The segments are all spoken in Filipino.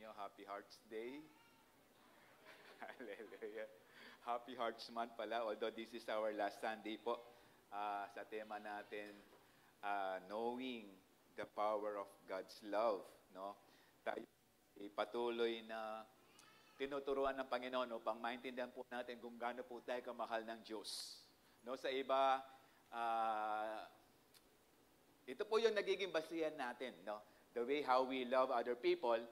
inyo. Happy Hearts Day. Hallelujah. Happy Hearts Month pala, although this is our last Sunday po sa tema natin, knowing the power of God's love. No? Tayo patuloy na tinuturuan ng Panginoon upang maintindihan po natin kung gaano po tayo kamahal ng Diyos. No, sa iba, ito po yung nagiging basihan natin, no? The way how we love other people,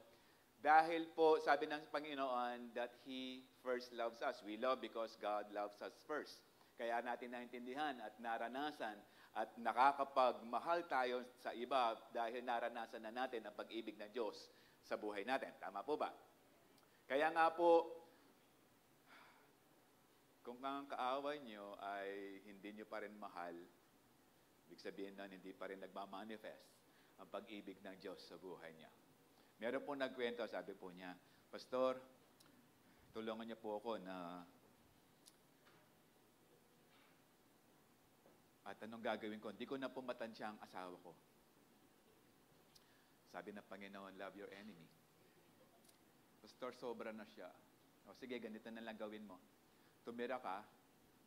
dahil po sabi ng Panginoon that He first loves us. We love because God loves us first. Kaya natin naintindihan at naranasan at nakakapagmahal tayo sa iba dahil naranasan na natin ang pag-ibig ng Diyos sa buhay natin. Tama po ba? Kaya nga po, kung ang kaaway nyo ay hindi nyo pa rin mahal, ibig sabihin nun, hindi pa rin nagmamanifest ang pag-ibig ng Diyos sa buhay niya. Meron po nagkwento, sabi po niya, Pastor, tulungan niyo po ako na at anong gagawin ko? Hindi ko na po matansya ang asawa ko. Sabi ng Panginoon, love your enemy. Pastor, sobra na siya. O sige, ganito na lang gawin mo. Tumira ka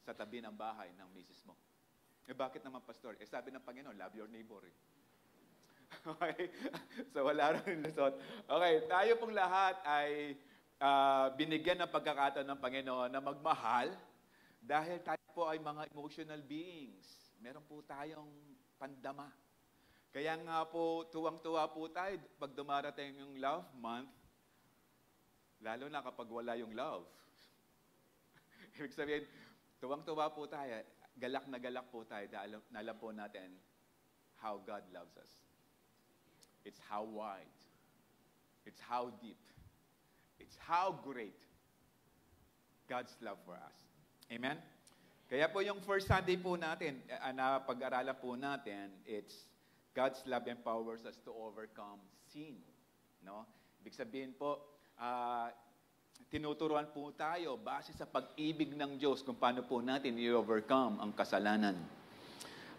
sa tabi ng bahay ng misis mo. Eh bakit naman, Pastor? Eh sabi ng Panginoon, love your neighbor. Okay? So wala rin lusot. Okay, tayo pong lahat ay binigyan ng pagkakataon ng Panginoon na magmahal dahil tayo po ay mga emotional beings. Meron po tayong pandama. Kaya nga po, tuwang-tuwa po tayo pag dumarating yung love month, lalo na kapag wala yung love. Ibig sabihin, tuwang-tuwa po tayo, galak na galak po tayo dahil alam po natin how God loves us. It's how wide. It's how deep. It's how great God's love for us. Amen? Kaya po yung first Sunday po natin, na pag-aralan po natin, it's God's love empowers us to overcome sin. No? Ibig sabihin po, tinuturuan po tayo base sa pag-ibig ng Diyos kung paano po natin i-overcome ang kasalanan.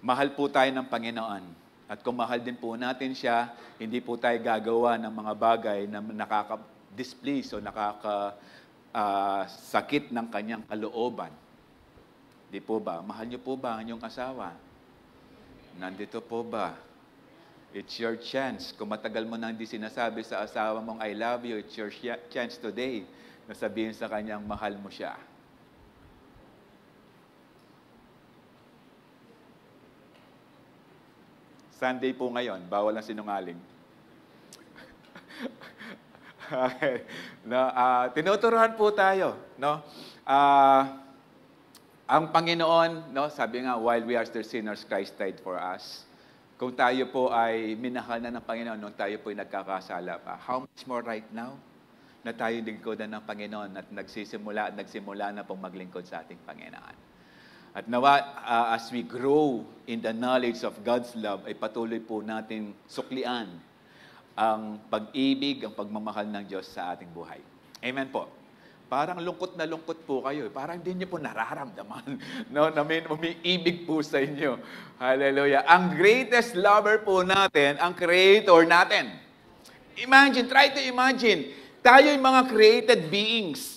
Mahal po tayo ng Panginoon. At kung mahal din po natin siya, hindi po tayo gagawa ng mga bagay na nakaka-displease o nakaka-sakit ng kanyang kalooban. Di po ba? Mahal niyo po ba ang inyong asawa? Nandito po ba? It's your chance. Kung matagal mo nang di sinasabi sa asawa mong I love you, it's your chance today na sabihin sa kanyang mahal mo siya. Sunday po ngayon, bawal ang sinungaling. Okay. No, tinuturuan po tayo, no? Ang Panginoon, no, sabi nga, while we are still sinners, Christ died for us. Kung tayo po ay minahal na ng Panginoon, nung tayo po ay nagkakasala pa, how much more right now na tayo lingkodan ng Panginoon at nagsimula na pong maglingkod sa ating Panginoon. At nawa, as we grow in the knowledge of God's love, ay patuloy po natin suklian ang pag-ibig, ang pagmamahal ng Diyos sa ating buhay. Amen po. Parang lungkot na lungkot po kayo. Parang hindi niyo po nararamdaman, no, na may ibig po sa inyo. Hallelujah. Ang greatest lover po natin, ang Creator natin. Imagine, try to imagine, tayo yung mga created beings.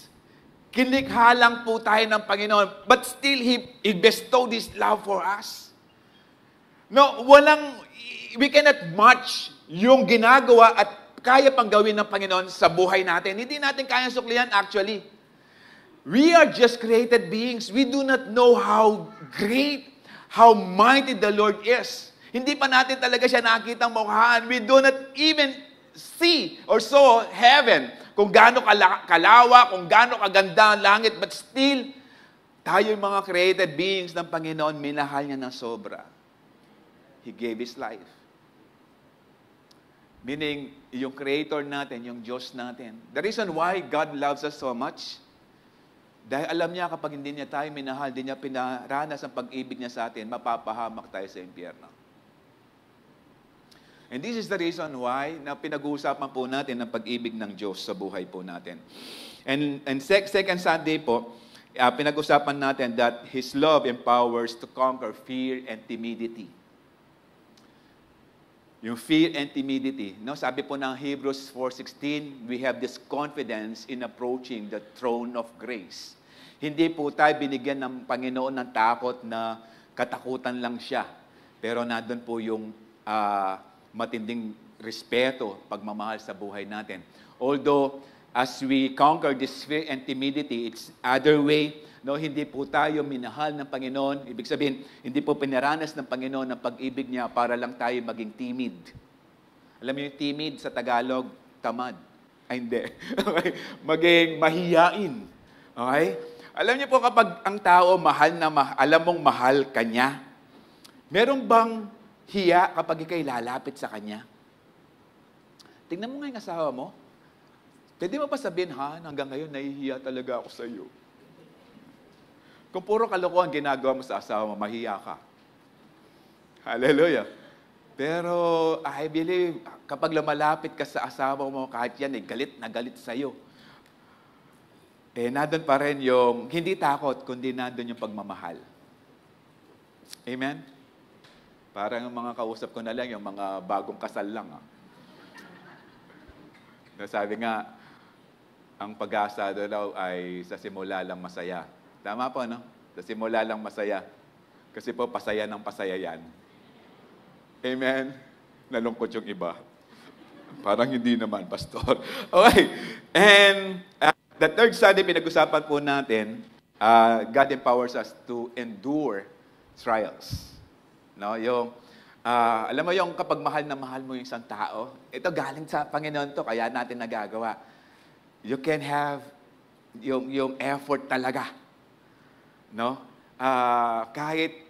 Kinikha lang po tayo ng Panginoon, but still He bestowed His love for us. No, we cannot match yung ginagawa at kaya pang gawin ng Panginoon sa buhay natin. Hindi natin kaya suklihan actually. We are just created beings. We do not know how great, how mighty the Lord is. Hindi pa natin talaga siya nakitang mukhaan. We do not even see or saw heaven. Kung gaano kalawa, kung gaano kaganda ang langit, but still, tayo yung mga created beings ng Panginoon, minahal niya ng sobra. He gave His life. Meaning, yung Creator natin, yung Diyos natin. The reason why God loves us so much, dahil alam niya kapag hindi niya tayo minahal, hindi niya pinaranas ang pag-ibig niya sa atin, mapapahamak tayo sa impyerno. And this is the reason why na pinag-uusapan po natin ang pag-ibig ng Diyos sa buhay po natin. And second Sunday po, pinag-usapan natin that His love empowers to conquer fear and timidity. Yung fear and timidity. No? Sabi po ng Hebrews 4:16, we have this confidence in approaching the throne of grace. Hindi po tayo binigyan ng Panginoon ng takot na katakutan lang siya. Pero nandun po yung matinding respeto, pagmamahal sa buhay natin. Although, as we conquer this fear and timidity, it's other way. No, hindi po tayo minahal ng Panginoon. Ibig sabihin, hindi po pinaranas ng Panginoon ang pag-ibig niya para lang tayo maging timid. Alam niyo yung timid sa Tagalog, tamad. Ay, hindi. Okay? Maging mahiyain. Okay? Alam niyo po kapag ang tao alam mong mahal ka niya, meron bang hiya kapag ikay lalapit sa kanya? Tingnan mo nga yung asawa mo. Pwede mo ba sabihin, hanggang ngayon nahihiya talaga ako sa iyo. Kung puro kalokohan ginagawa mo sa asawa mo, mahiya ka. Hallelujah. Pero I believe, kapag lumalapit ka sa asawa mo, kahit yan, galit na galit sa iyo. Nandun pa rin yung, hindi takot, kundi nandun yung pagmamahal. Amen? Parang yung mga kausap ko na lang, yung mga bagong kasal lang. Sabi nga, ang pag-asa daw ay sa simula lang masaya. Tama po, no? Sa simula lang masaya. Kasi po, pasaya ng pasaya yan. Amen? Nalungkot yung iba. Parang hindi naman, pastor. Okay. And the third Sunday, pinag-usapan po natin, God empowers us to endure trials. No? Yung, alam mo yung kapag mahal na mahal mo yung isang tao, ito galing sa Panginoon to, kaya natin nagagawa. You can have yung effort talaga. No? Kahit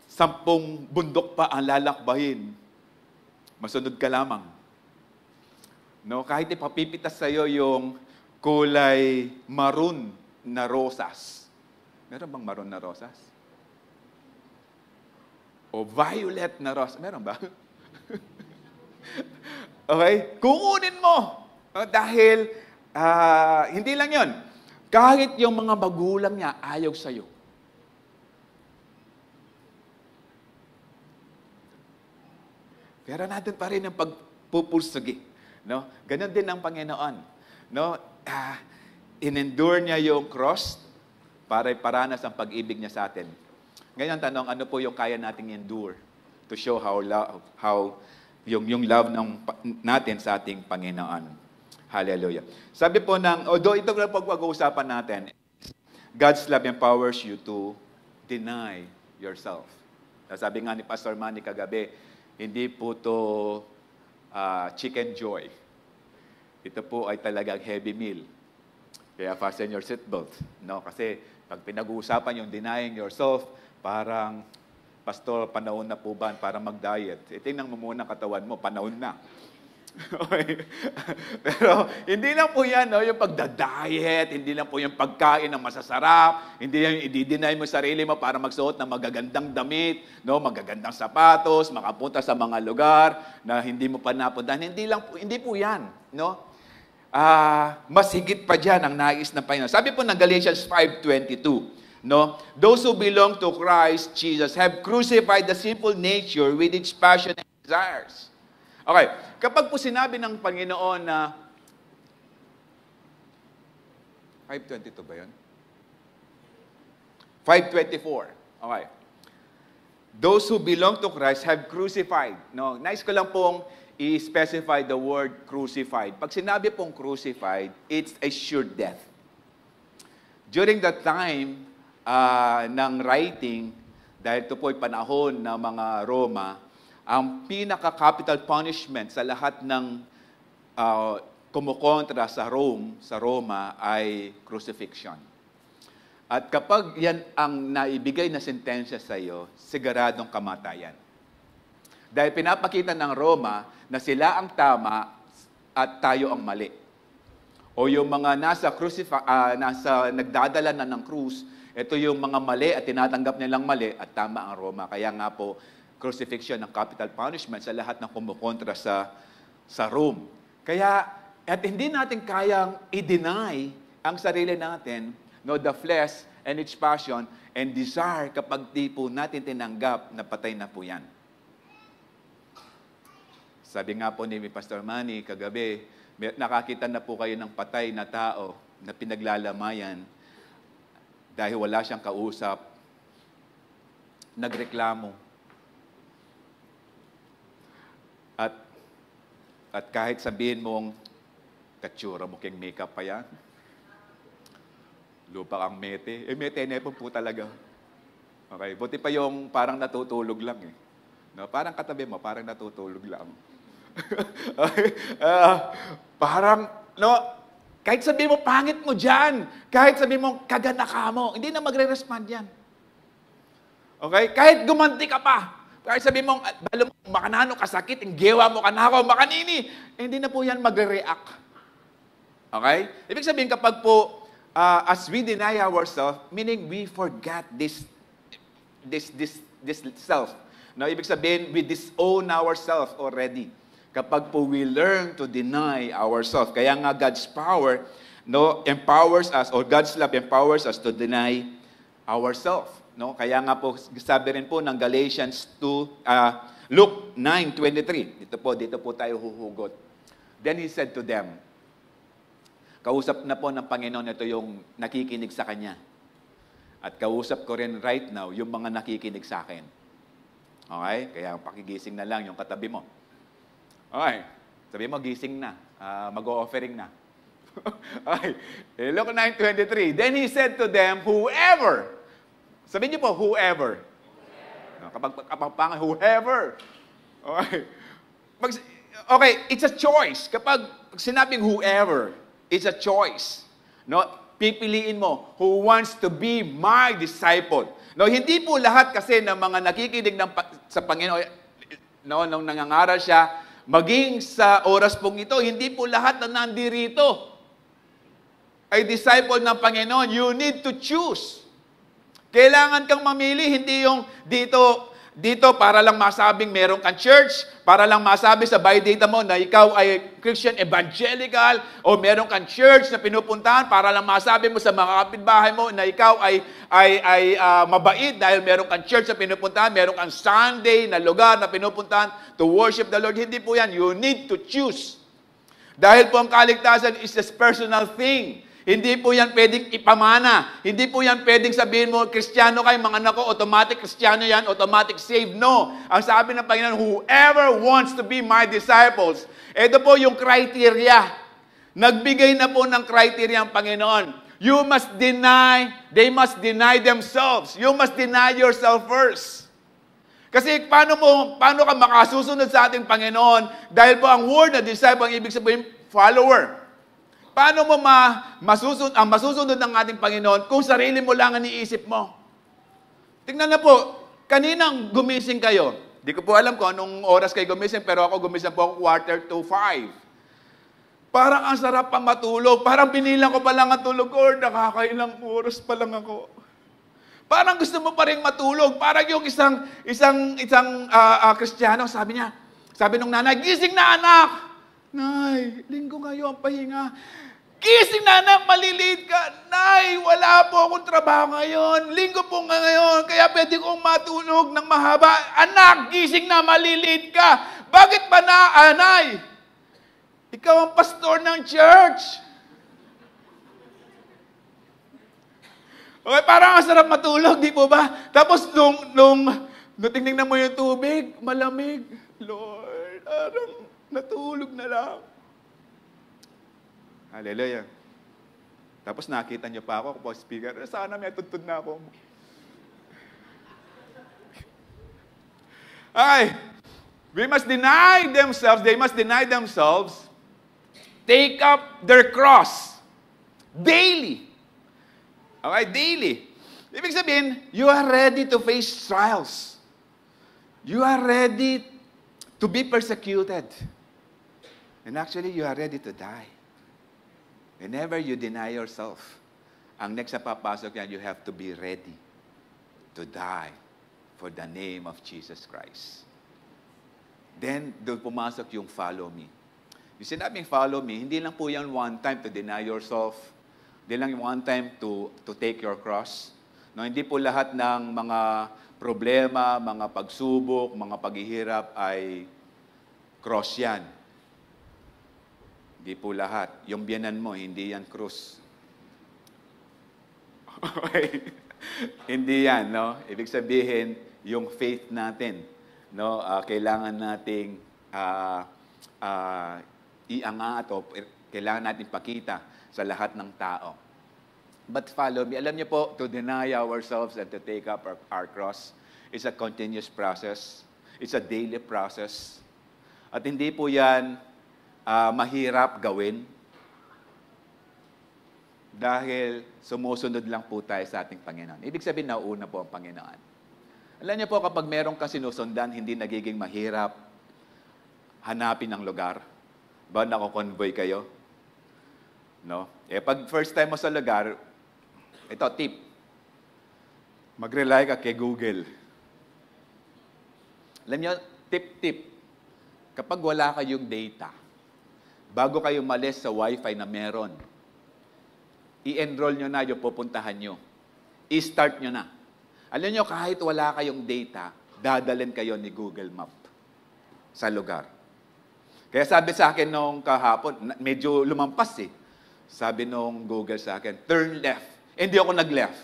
10 bundok pa ang lalakbayin, masunod ka lamang. No? Kahit ipapipitas sa'yo yung kulay maroon na rosas. Meron bang maroon na rosas? O violet na rosas. Meron ba? Okay? Kukunin mo. Dahil, hindi lang yon. Kahit yung mga magulang niya, ayaw sa'yo. Pero natin pa rin ang pagpupursugi. No? Ganon din ang Panginoon. No? In-endure niya yung cross para iparanas ang pag-ibig niya sa atin. Ngayon tanong, ano po yung kaya nating endure to show how yung love natin sa ating Panginoon. Hallelujah. Sabi po although ito na pag-uusapan natin, God's love empowers you to deny yourself. Sabi nga ni Pastor Manny kagabi, hindi po to chicken joy. Ito po ay talagang heavy meal. Kaya fasten your seatbelt. No? Kasi pag pinag-uusapan yung denying yourself, parang, Pastor, panahon na po ba para mag-diet? Tingnan mo muna katawan mo, panahon na. Okay. Pero hindi lang po yan, no? Yung pagda-diet, hindi lang po yung pagkain ng masasarap, hindi lang yung i-deny mo sarili mo para magsuot ng magagandang damit, no? Magagandang sapatos, makapunta sa mga lugar na hindi mo pa napuntahan. Hindi po yan. No? Mas higit pa dyan ang nais ng Panginoon. Sabi po ng Galatians 5:22, no? Those who belong to Christ Jesus have crucified the sinful nature with its passion and desires. Okay, kapag po sinabi ng Panginoon na 5:22 ba yun? 5:24. Okay. Those who belong to Christ have crucified. No, nais ko lang pong i-specify the word crucified. Pag sinabi pong crucified, it's a sure death. During the time ng writing, dahil ito po ay panahon ng mga Roma, ang pinaka-capital punishment sa lahat ng kumukontra sa Roma ay crucifixion. At kapag yan ang naibigay na sentensya sa iyo, siguradong kamatayan. Dahil pinapakita ng Roma na sila ang tama at tayo ang mali. O yung mga nasa nagdadala na ng krus, ito yung mga mali at tinatanggap nilang mali at tama ang Roma. Kaya nga po, crucifixion ng capital punishment sa lahat ng kumukontra sa Rome. Kaya, at hindi natin kayang i-deny ang sarili natin, no, the flesh and its passion and desire kapag di po natin tinanggap na patay na po yan. Sabi nga po ni Pastor Manny kagabi, nakakita na po kayo ng patay na tao na pinaglalamayan dahil wala siyang kausap, nagreklamo. At kahit sabihin mong, katsura mo keng makeup pa yan, lupa kang mete. Mete na po talaga. Okay, buti pa yung parang natutulog lang eh. No, parang katabi mo, parang natutulog lang. Okay? Parang, no, kahit sabihin mo, pangit mo dyan. Kahit sabihin mo, kagana ka mo. Hindi na magre-respond yan. Okay? Kahit gumanti ka pa. Kahit sabihin mo, makanano kasakit, inggewa mo kanako, makanini. Hindi na po yan magre-react. Okay? Ibig sabihin, kapag po, as we deny ourselves, meaning we forget this self. No, ibig sabihin, we disown ourselves already. Kapag po we learn to deny ourselves. Kaya nga God's power, no, empowers us, or God's love empowers us to deny ourselves. No? Kaya nga po, sabi rin po ng Galatians 2, Luke 9:23. Dito po tayo huhugot. Then he said to them, kausap na po ng Panginoon, ito yung nakikinig sa Kanya. At kausap ko rin right now, yung mga nakikinig sa akin. Okay? Kaya pakigising na lang yung katabi mo. Okay. Sabi mo, gising na. Mag-o-offering na. Okay. Luke 9:23. Then he said to them, whoever. Sabihin niyo po, whoever. Kapag whoever. Okay. Okay, it's a choice. Kapag sinabing whoever, it's a choice. No? Pipiliin mo, who wants to be my disciple. No, hindi po lahat kasi ng mga nakikinig sa Panginoon, no, nung nangangaral siya, maging sa oras pong ito, hindi po lahat na nandirito ay disciple ng Panginoon. You need to choose. Kailangan kang mamili, hindi yung dito para lang masabing meron kang church, para lang masabi sa biodata mo na ikaw ay Christian evangelical, o meron kang church na pinupuntahan para lang masabi mo sa mga kapitbahay mo na ikaw ay mabait dahil meron kang church na pinupuntahan, meron kang Sunday na lugar na pinupuntahan to worship the Lord. Hindi po yan. You need to choose. Dahil po ang kaligtasan is a personal thing. Hindi po yan pwedeng ipamana. Hindi po yan pwedeng sabihin mo, Kristiyano kayo, mga anak ko, automatic Kristiyano yan, automatic saved. No. Ang sabi ng Panginoon, whoever wants to be my disciples. Ito po yung criteria. Nagbigay na po ng criteria ang Panginoon. You must deny, they must deny themselves. You must deny yourself first. Kasi paano ka makasusunod sa ating Panginoon? Dahil po ang word na disciple, ang ibig sabihin, follower. Paano mo masusunod ng ating Panginoon kung sarili mo lang ang iniisip mo? Tingnan na po, kaninang gumising kayo? Di ko po alam kung anong oras kayo gumising, pero ako gumising po ako 4:45. Parang ang sarap pa matulog. Parang binilang ko pa lang ang tulog ko, nakakailang oras pa lang ako. Parang gusto mo pa rin matulog. Parang yung isang Kristiyano, sabi nung nanay, gising na anak! Nay, linggo ngayon, pahinga. Gising na anak, malilate ka. Nay, wala po akong trabaho ngayon. Linggo po ngayon, kaya pwede kong matulog ng mahaba. Anak, gising na, malilate ka. Bakit ba na, Nay? Ikaw ang pastor ng church. Okay, parang ang sarap matulog, di po ba? Tapos nung tingnan mo yung tubig, malamig. Lord, parang natulog na lang. Hallelujah. Tapos nakita niyo pa ako speaker. Sana may tuntun na ako. Ay, we must deny themselves. They must deny themselves. Take up their cross. Daily. Okay, daily. Ibig sabihin, you are ready to face trials. You are ready to be persecuted. And actually, you are ready to die. Whenever you deny yourself, ang next na papasok yan, you have to be ready to die for the name of Jesus Christ. Then, doon pumasok yung follow me. Yung sinabing follow me, hindi lang po yan one time to deny yourself. Hindi lang one time to take your cross. No, hindi po lahat ng mga problema, mga pagsubok, mga paghihirap ay Cross yan. Hindi po lahat. Yung biyanan mo, hindi yan cross. Okay. Hindi yan, no? Ibig sabihin, yung faith natin, no? Kailangan nating iangat o kailangan natin pakita sa lahat ng tao. But follow me. Alam niyo po, to deny ourselves and to take up our cross is a continuous process. It's a daily process. At hindi po yan mahirap gawin dahil sumusunod lang po tayo sa ating Panginoon. Ibig sabihin, nauna po ang Panginoon. Alam niyo po, kapag meron ka sinusundan, hindi nagiging mahirap hanapin ang lugar. Ba, nako-convoy kayo? No? Pag first time mo sa lugar, ito, tip. Mag-rely ka kay Google. Alam niyo, tip. Kapag wala kayong data, bago kayo malis sa wifi na meron, i-enroll nyo na yung pupuntahan nyo. I-start nyo na. Alam nyo, kahit wala kayong data, dadalhin kayo ni Google Map sa lugar. Kaya sabi sa akin nung kahapon, medyo lumampas eh. Sabi nung Google sa akin, turn left. Hindi ako nag-left.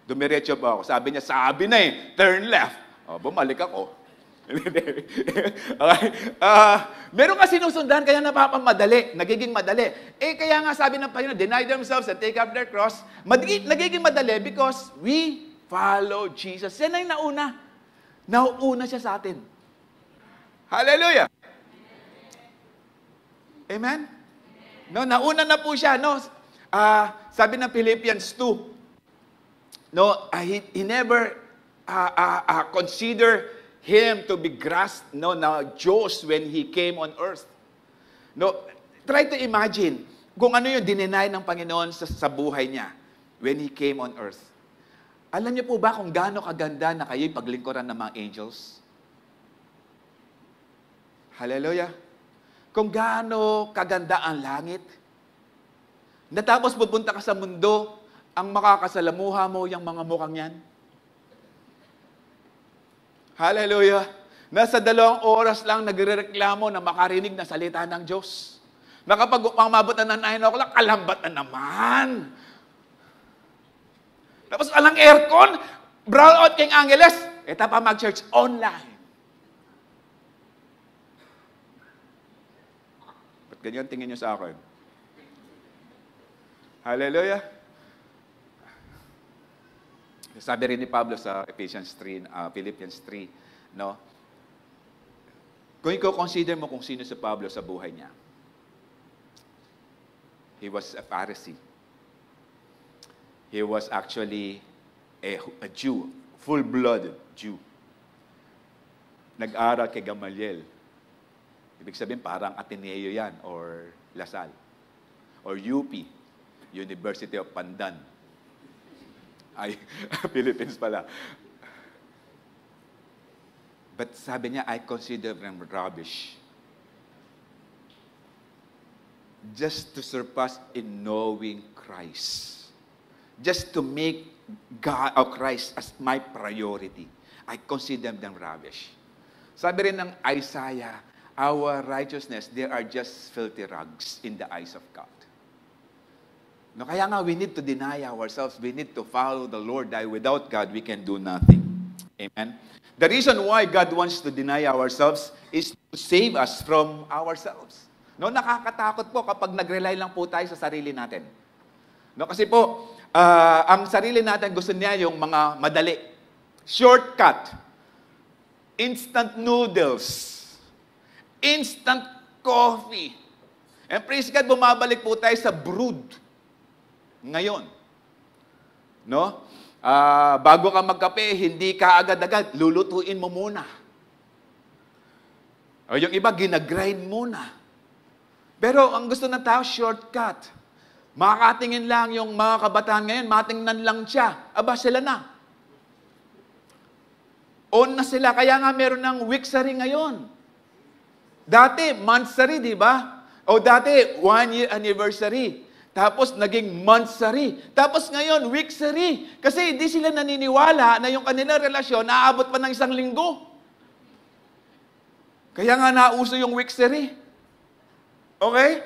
Dumiretso pa ako. Sabi niya, sabi na eh, turn left. Bumalik ako. Okay. Meron ka sinusundan, kaya napapamadali, nagiging madali. Kaya nga sabi ng Panginoon, deny themselves and take up their cross. Nagiging madali because we follow Jesus. Yan ay nauna. Nauuna siya sa atin. Hallelujah! Amen? No, nauna na po siya. No? Sabi ng Philippians 2, no, he never consider him to be grasped, no, na Diyos when he came on earth. No, try to imagine kung ano yung dininay ng Panginoon sa buhay niya when he came on earth. Alam niyo po ba kung gaano kaganda na kayo'y paglingkuran ng mga angels? Hallelujah! Kung gaano kaganda ang langit. Natapos pupunta ka sa mundo, ang makakasalamuha mo yung mga mukhang yan. Hallelujah! Nasa 2 oras lang nagrereklamo na makarinig na salita ng Diyos. Na kapag umabot na ng 9 o'clock, kalambat na naman. Tapos alang aircon, brown out King Angeles, pa mag-church online. Ba't ganyan tingin niyo sa akin? Hallelujah! Sabi rin ni Pablo sa Philippians 3, no? Kung i-consider mo kung sino si Pablo sa buhay niya. He was a Pharisee. He was actually a Jew, full-blooded Jew. Nag-aral kay Gamaliel. Ibig sabihin, parang Ateneo yan, or Lasal, or UP, University of Pandan. Ay, Philippines pala. But sabi niya, I consider them rubbish. Just to surpass in knowing Christ. Just to make God or Christ as my priority. I consider them rubbish. Sabi rin ng Isaiah, our righteousness, they are just filthy rags in the eyes of God. No, kaya nga, we need to deny ourselves. We need to follow the Lord. Dahil without God, we can do nothing. Amen? The reason why God wants to deny ourselves is to save us from ourselves. No, nakakatakot po kapag nag-rely lang po tayo sa sarili natin. No, kasi po, ang sarili natin gusto niya yung mga madali. Shortcut. Instant noodles. Instant coffee. And praise God, bumabalik po tayo sa brood. Ngayon, no? Bago ka magkape, hindi ka agad-agad, lulutuin mo muna. O yung iba, ginagrind muna. Pero ang gusto ng tao, shortcut. Makakatingin lang yung mga kabataan ngayon, matingnan lang siya. Aba, sila na. On na sila, kaya nga meron ng weeksary ngayon. Dati, monthsary, di ba? O dati, 1-year anniversary. Tapos, naging monthsary. Tapos ngayon, weeksary. Kasi hindi sila naniniwala na yung kanilang relasyon naaabot pa ng 1 linggo. Kaya nga nauso yung Wixery. Okay?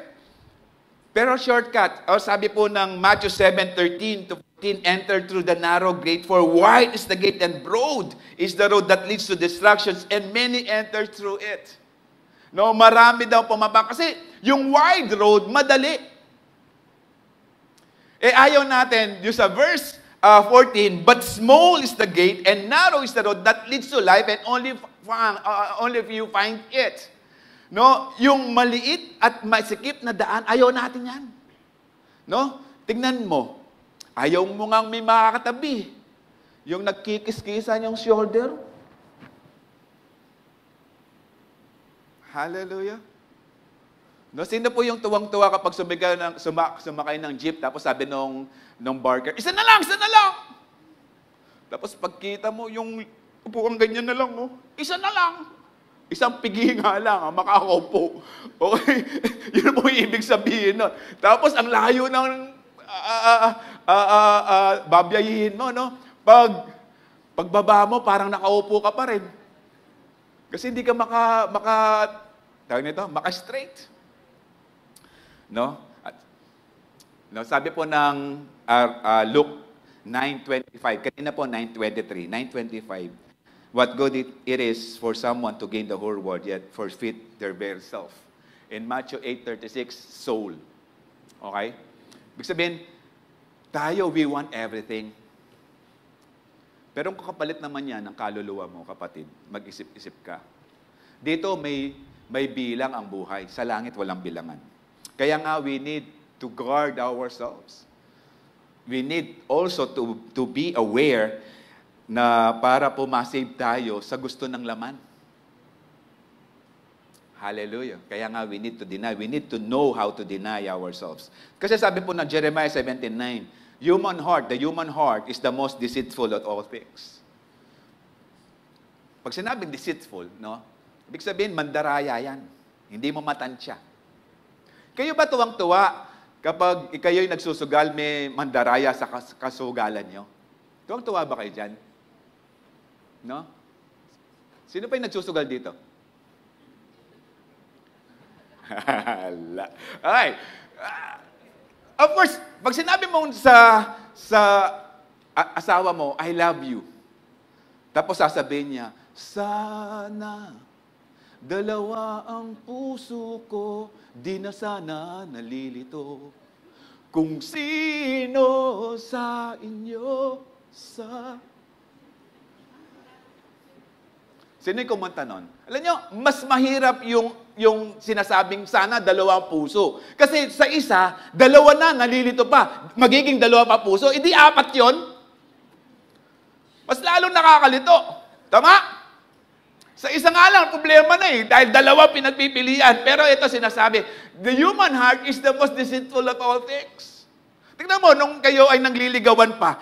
Pero shortcut, sabi po ng Matthew 7:13 to 14, enter through the narrow gate, for wide is the gate and broad is the road that leads to destruction, and many enter through it. No, marami daw pumapasok. Kasi yung wide road, madali. Ayaw natin, yung sa verse 14, but small is the gate and narrow is the road that leads to life, and only few find it. No, yung maliit at masikip na daan, ayaw natin yan. No? Tingnan mo, ayaw mo ngang may makakatabi. Yung nagkikis-kisan yung shoulder. Hallelujah. No, sino po yung tuwang-tuwa kapag sumakay ng jeep, tapos sabi nung barker, isa na lang! Tapos pagkita mo, yung upuan ganyan na lang, no? Isa na lang! Isang pigi nga lang, makakaupo. Okay? Yun po yung ibig sabihin nun. Tapos ang layo ng babiyahin mo, no? Pagbaba mo, parang nakaupo ka pa rin. Kasi hindi ka maka-straight. No? Sabi po ng Luke 9:25, kanina po 9:23, 9:25, what good it is for someone to gain the whole world, yet forfeit their very self. In Matthew 8:36, soul. Okay? Ibig sabihin, tayo, we want everything. Pero kung kapalit naman yan ng kaluluwa mo, kapatid, mag-isip-isip ka. Dito, may bilang ang buhay. Sa langit, walang bilangan. Kaya nga, we need to guard ourselves. We need also to be aware na para po ma-save tayo sa gusto ng laman. Hallelujah. Kaya nga, we need to deny. We need to know how to deny ourselves. Kasi sabi po ng Jeremiah 17:9, the human heart is the most deceitful of all things. Pag sinabing deceitful, no? Ibig sabihin, mandaraya yan. Hindi mo matansya. Kayo ba tuwang-tuwa kapag kayo'y nagsusugal, may mandaraya sa kasugalan nyo? Tuwang-tuwa ba kayo dyan? No? Sino pa yung nagsusugal dito? Okay. Of course, pag sinabi mo sa asawa mo, I love you. Tapos sasabihin niya, sana dalawa ang puso ko, di na sana nalilito. Kung sino sa inyo sa... Sino yung kumanta nun? Alam nyo, mas mahirap yung sinasabing sana dalawa puso. Kasi sa isa, dalawa na, nalilito pa. Magiging dalawa pa puso, hindi apat yon. Mas lalong nakakalito. Tama? Sa isa nga lang, problema na dahil dalawa pinagpipilian. Pero ito sinasabi, the human heart is the most deceitful of all things. Tignan mo, nung kayo ay nangliligawan pa,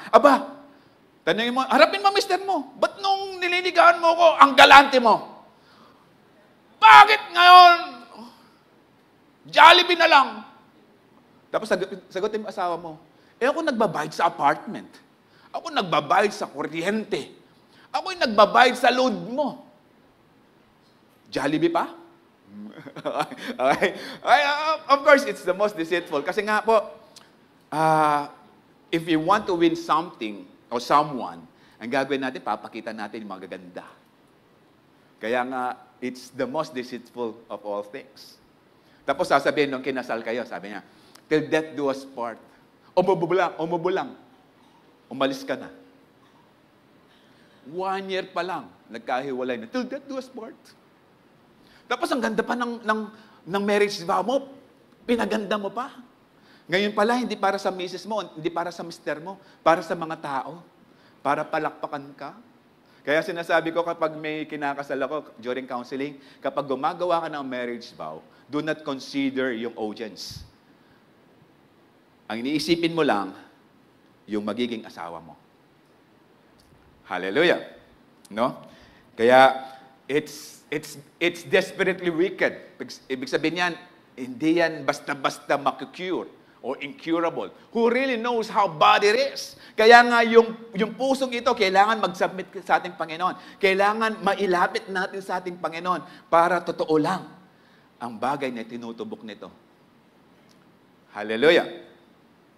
tanongin mo, harapin mo mister mo, ba't nung nililigawan mo ko, ang galante mo? Bakit ngayon? Jollibee na lang. Tapos sagutin mo asawa mo, ako nagbabayad sa apartment. Ako nagbabayad sa kuryente. Ako'y nagbabayad sa load mo. Jollibee pa? Okay. Of course, it's the most deceitful. Kasi nga po, if you want to win something, o someone, ang gagawin natin, papakita natin yung magaganda. Kaya nga, it's the most deceitful of all things. Tapos sasabihin nung kinasal kayo, sabi niya, till death do us part. Umubulang. Umalis ka na. 1 year pa lang, nagkahiwalay na, till death do us part. Tapos ang ganda pa ng marriage vow mo, pinaganda mo pa. Ngayon pala, hindi para sa misis mo, hindi para sa mister mo, para sa mga tao, para palakpakan ka. Kaya sinasabi ko kapag may kinakasal ako during counseling, kapag gumagawa ka ng marriage vow, do not consider yung audience. Ang iniisipin mo lang, yung magiging asawa mo. Hallelujah. No? Kaya, it's desperately wicked. Ibig sabihin yan, hindi yan basta-basta makukure or incurable, who really knows how bad it is. Kaya nga yung pusong ito, kailangan mag-submit sa ating Panginoon. Kailangan mailapit natin sa ating Panginoon para totoo lang ang bagay na tinutubok nito. Hallelujah.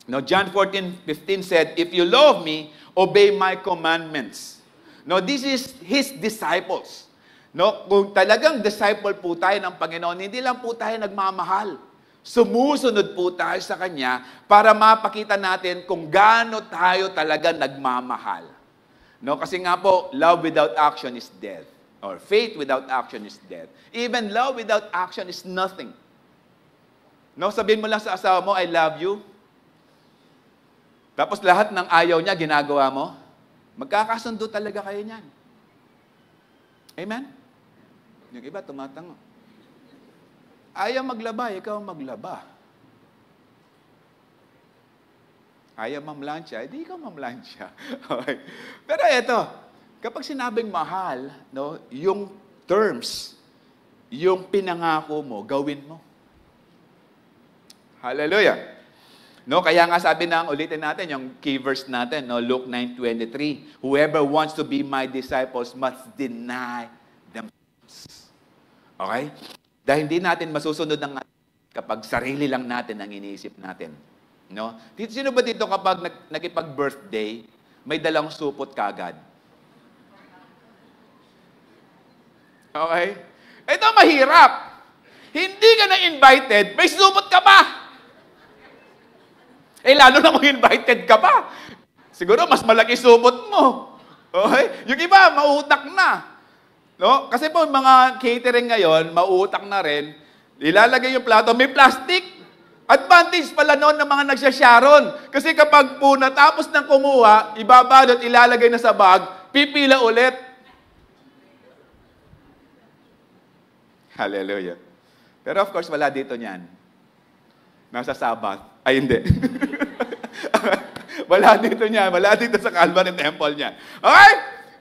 Now, John 14:15 said, "If you love me, obey my commandments." Now, this is His disciples. No, kung talagang disciple po tayo ng Panginoon, hindi lang po tayo nagmamahal. Sumusunod po tayo sa Kanya para mapakita natin kung gaano tayo talaga nagmamahal. No, kasi nga po, love without action is death. Or faith without action is death. Even love without action is nothing. No, sabihin mo lang sa asawa mo, I love you. Tapos lahat ng ayaw niya, ginagawa mo. Magkakasundo talaga kayo niyan. Amen? Yung iba, tumatango. Ayaw maglaba, ikaw maglaba. Ayaw mamlansya, hindi ikaw mamlansya. Okay. Pero ito, kapag sinabing mahal, no, yung terms, yung pinangako mo, gawin mo. Hallelujah. No, kaya nga sabi ng ulitin natin yung key verse natin, no, Luke 9:23. Whoever wants to be my disciples must deny themselves. Okay? Dahil hindi natin masusunod ng kapag sarili lang natin ang iniisip natin. No? Sino ba dito kapag nakipag-birthday, may dalang supot kagad? Okay? Ito mahirap. Hindi ka na invited, may supot ka pa. Lalo na kung invited ka pa. Siguro mas malaki supot mo. Okay? Yung iba, mautak na. No? Kasi po, mga catering ngayon, mautak na rin. Ilalagay yung plato, may plastic. Advantage pala noon ng mga nagsasharon. Kasi kapag po natapos ng kumuha, ibabalot, ilalagay na sa bag, pipila ulit. Hallelujah. Pero of course, wala dito niyan. Nasa Sabbath. Ay, hindi. Wala dito niyan. Wala dito sa Calvary Temple niyan. Okay?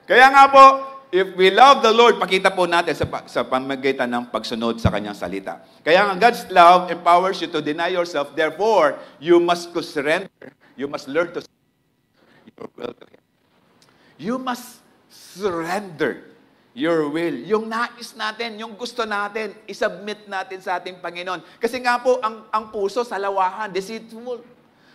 Kaya nga po, if we love the Lord, pakita po natin sa pamamagitan ng pagsunod sa Kanyang salita. Kaya nga, God's love empowers you to deny yourself. Therefore, you must surrender. You must learn to surrender your will to Him. You must surrender your will. Yung nais natin, yung gusto natin, isubmit natin sa ating Panginoon. Kasi nga po, ang puso salawahan, deceitful.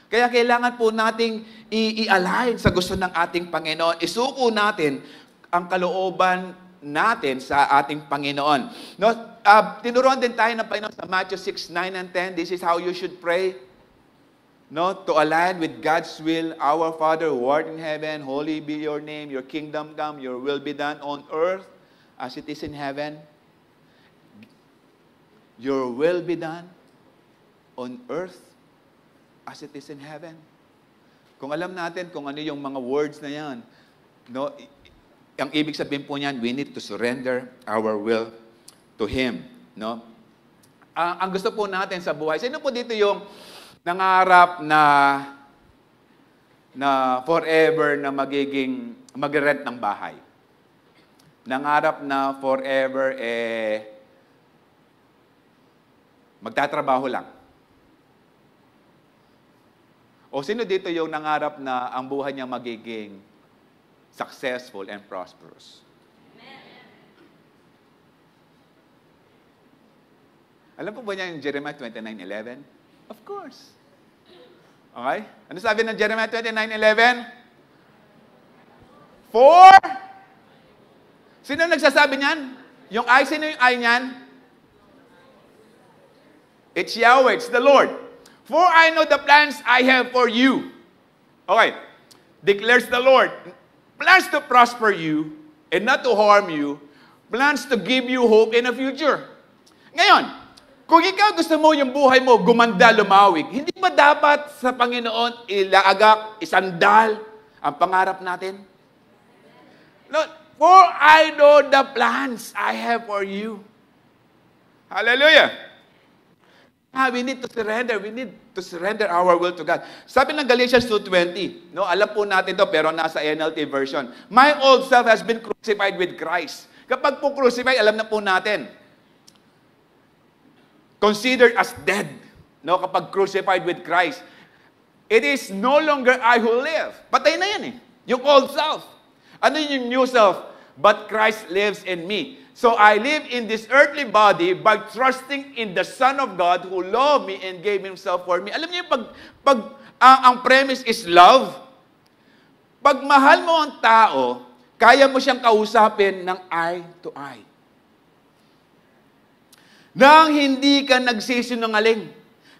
Kaya kailangan po nating i-align sa gusto ng ating Panginoon. Isuko natin ang kalooban natin sa ating Panginoon. No, tinuruan din tayo ng Panginoon sa Matthew 6:9 and 10. This is how you should pray. No, to align with God's will. Our Father who art in heaven, holy be your name, your kingdom come, your will be done on earth as it is in heaven. Your will be done on earth as it is in heaven. Kung alam natin kung ano yung mga words na yan, no, ang ibig sabihin po niyan, we need to surrender our will to Him. No? Ang gusto po natin sa buhay, sino po dito yung nangarap na forever na mag-rent ng bahay? Nangarap na forever magtatrabaho lang? O sino dito yung nangarap na ang buhay niya magiging successful and prosperous? Alam po ba niya yung Jeremiah 29:11? Of course. Okay? Ano sabi ng Jeremiah 29:11? For? Sino nagsasabi niyan? Yung I, sino yung I niyan? It's Yahweh, it's the Lord. For I know the plans I have for you. Okay. Declares the Lord. Plans to prosper you and not to harm you. Plans to give you hope in the future. Ngayon, kung ikaw gusto mo yung buhay mo gumanda, lumawig, hindi ba dapat sa Panginoon ilaagak, isandal ang pangarap natin? No, for I know the plans I have for you. Hallelujah. We need to surrender. We need to surrender our will to God. Sabi ng Galatians 2:20, no, alam po natin to pero nasa NLT version. My old self has been crucified with Christ. Kapag po crucified, alam na po natin. Considered as dead. No, kapag crucified with Christ, it is no longer I who live. Patay na yan eh. Yung old self. Ano yung new self? But Christ lives in me. So I live in this earthly body by trusting in the Son of God who loved me and gave Himself for me. Alam niyo, ang premise is love. Pag mahal mo ang tao, kaya mo siyang kausapin ng eye to eye. Nang hindi ka nagsisinungaling.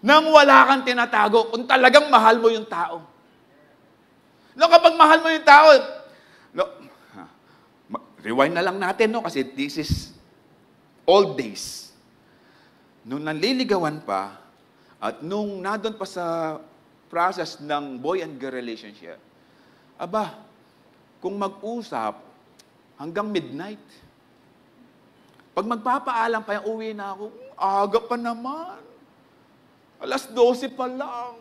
Nang wala kang tinatago, kung talagang mahal mo yung tao. No, kapag mahal mo yung tao, no, rewind na lang natin, no, kasi this is old days. Nung nanliligawan pa, at nung nandun pa sa process ng boy and girl relationship, aba, kung mag-usap, hanggang midnight. Pag magpapaalam pa yung uwi na ako, aga pa naman. 12:00 pa lang.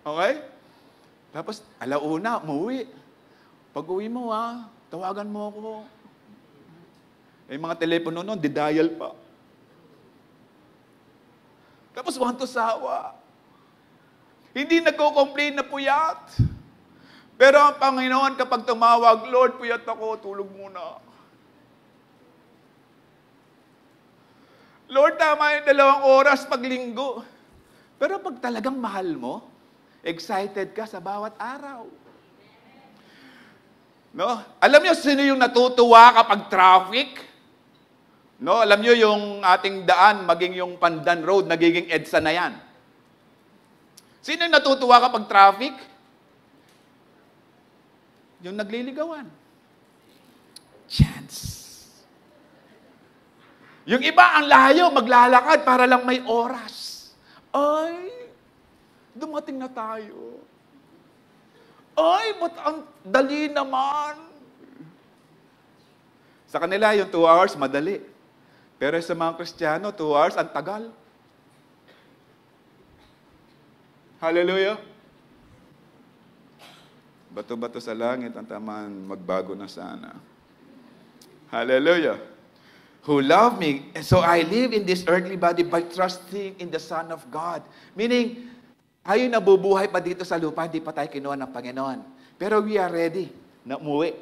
Okay? Tapos, 1:00, umuwi. Pag uwi mo, tawagan mo ako. Yung mga telepono noon, didial pa. Tapos, want to sawa. Hindi nagko-complain na puyat. Pero ang Panginoon, kapag tumawag, Lord, puyat ako, tulog muna. Lord, tama yung 2 oras paglinggo. Pero pag talagang mahal mo, excited ka sa bawat araw. No? Alam niyo sino yung natutuwa kapag traffic? No, alam niyo yung ating daan, maging yung Pandan Road, nagiging EDSA na yan. Sino yung natutuwa kapag traffic? Yung nagliligawan. Chance. Yung iba, ang layo, maglalakad para lang may oras. Ay, dumating na tayo. Ay, ba't ang dali naman? Sa kanila, yung 2 hours, madali. Pero sa mga Kristiyano, 2 hours, ang tagal. Hallelujah. Bato-bato sa langit, ang taman, magbago na sana. Hallelujah. Who love me. And so I live in this earthly body by trusting in the Son of God. Meaning, tayo nabubuhay pa dito sa lupa, hindi pa tayo kinuha ng Panginoon. Pero we are ready na umuwi.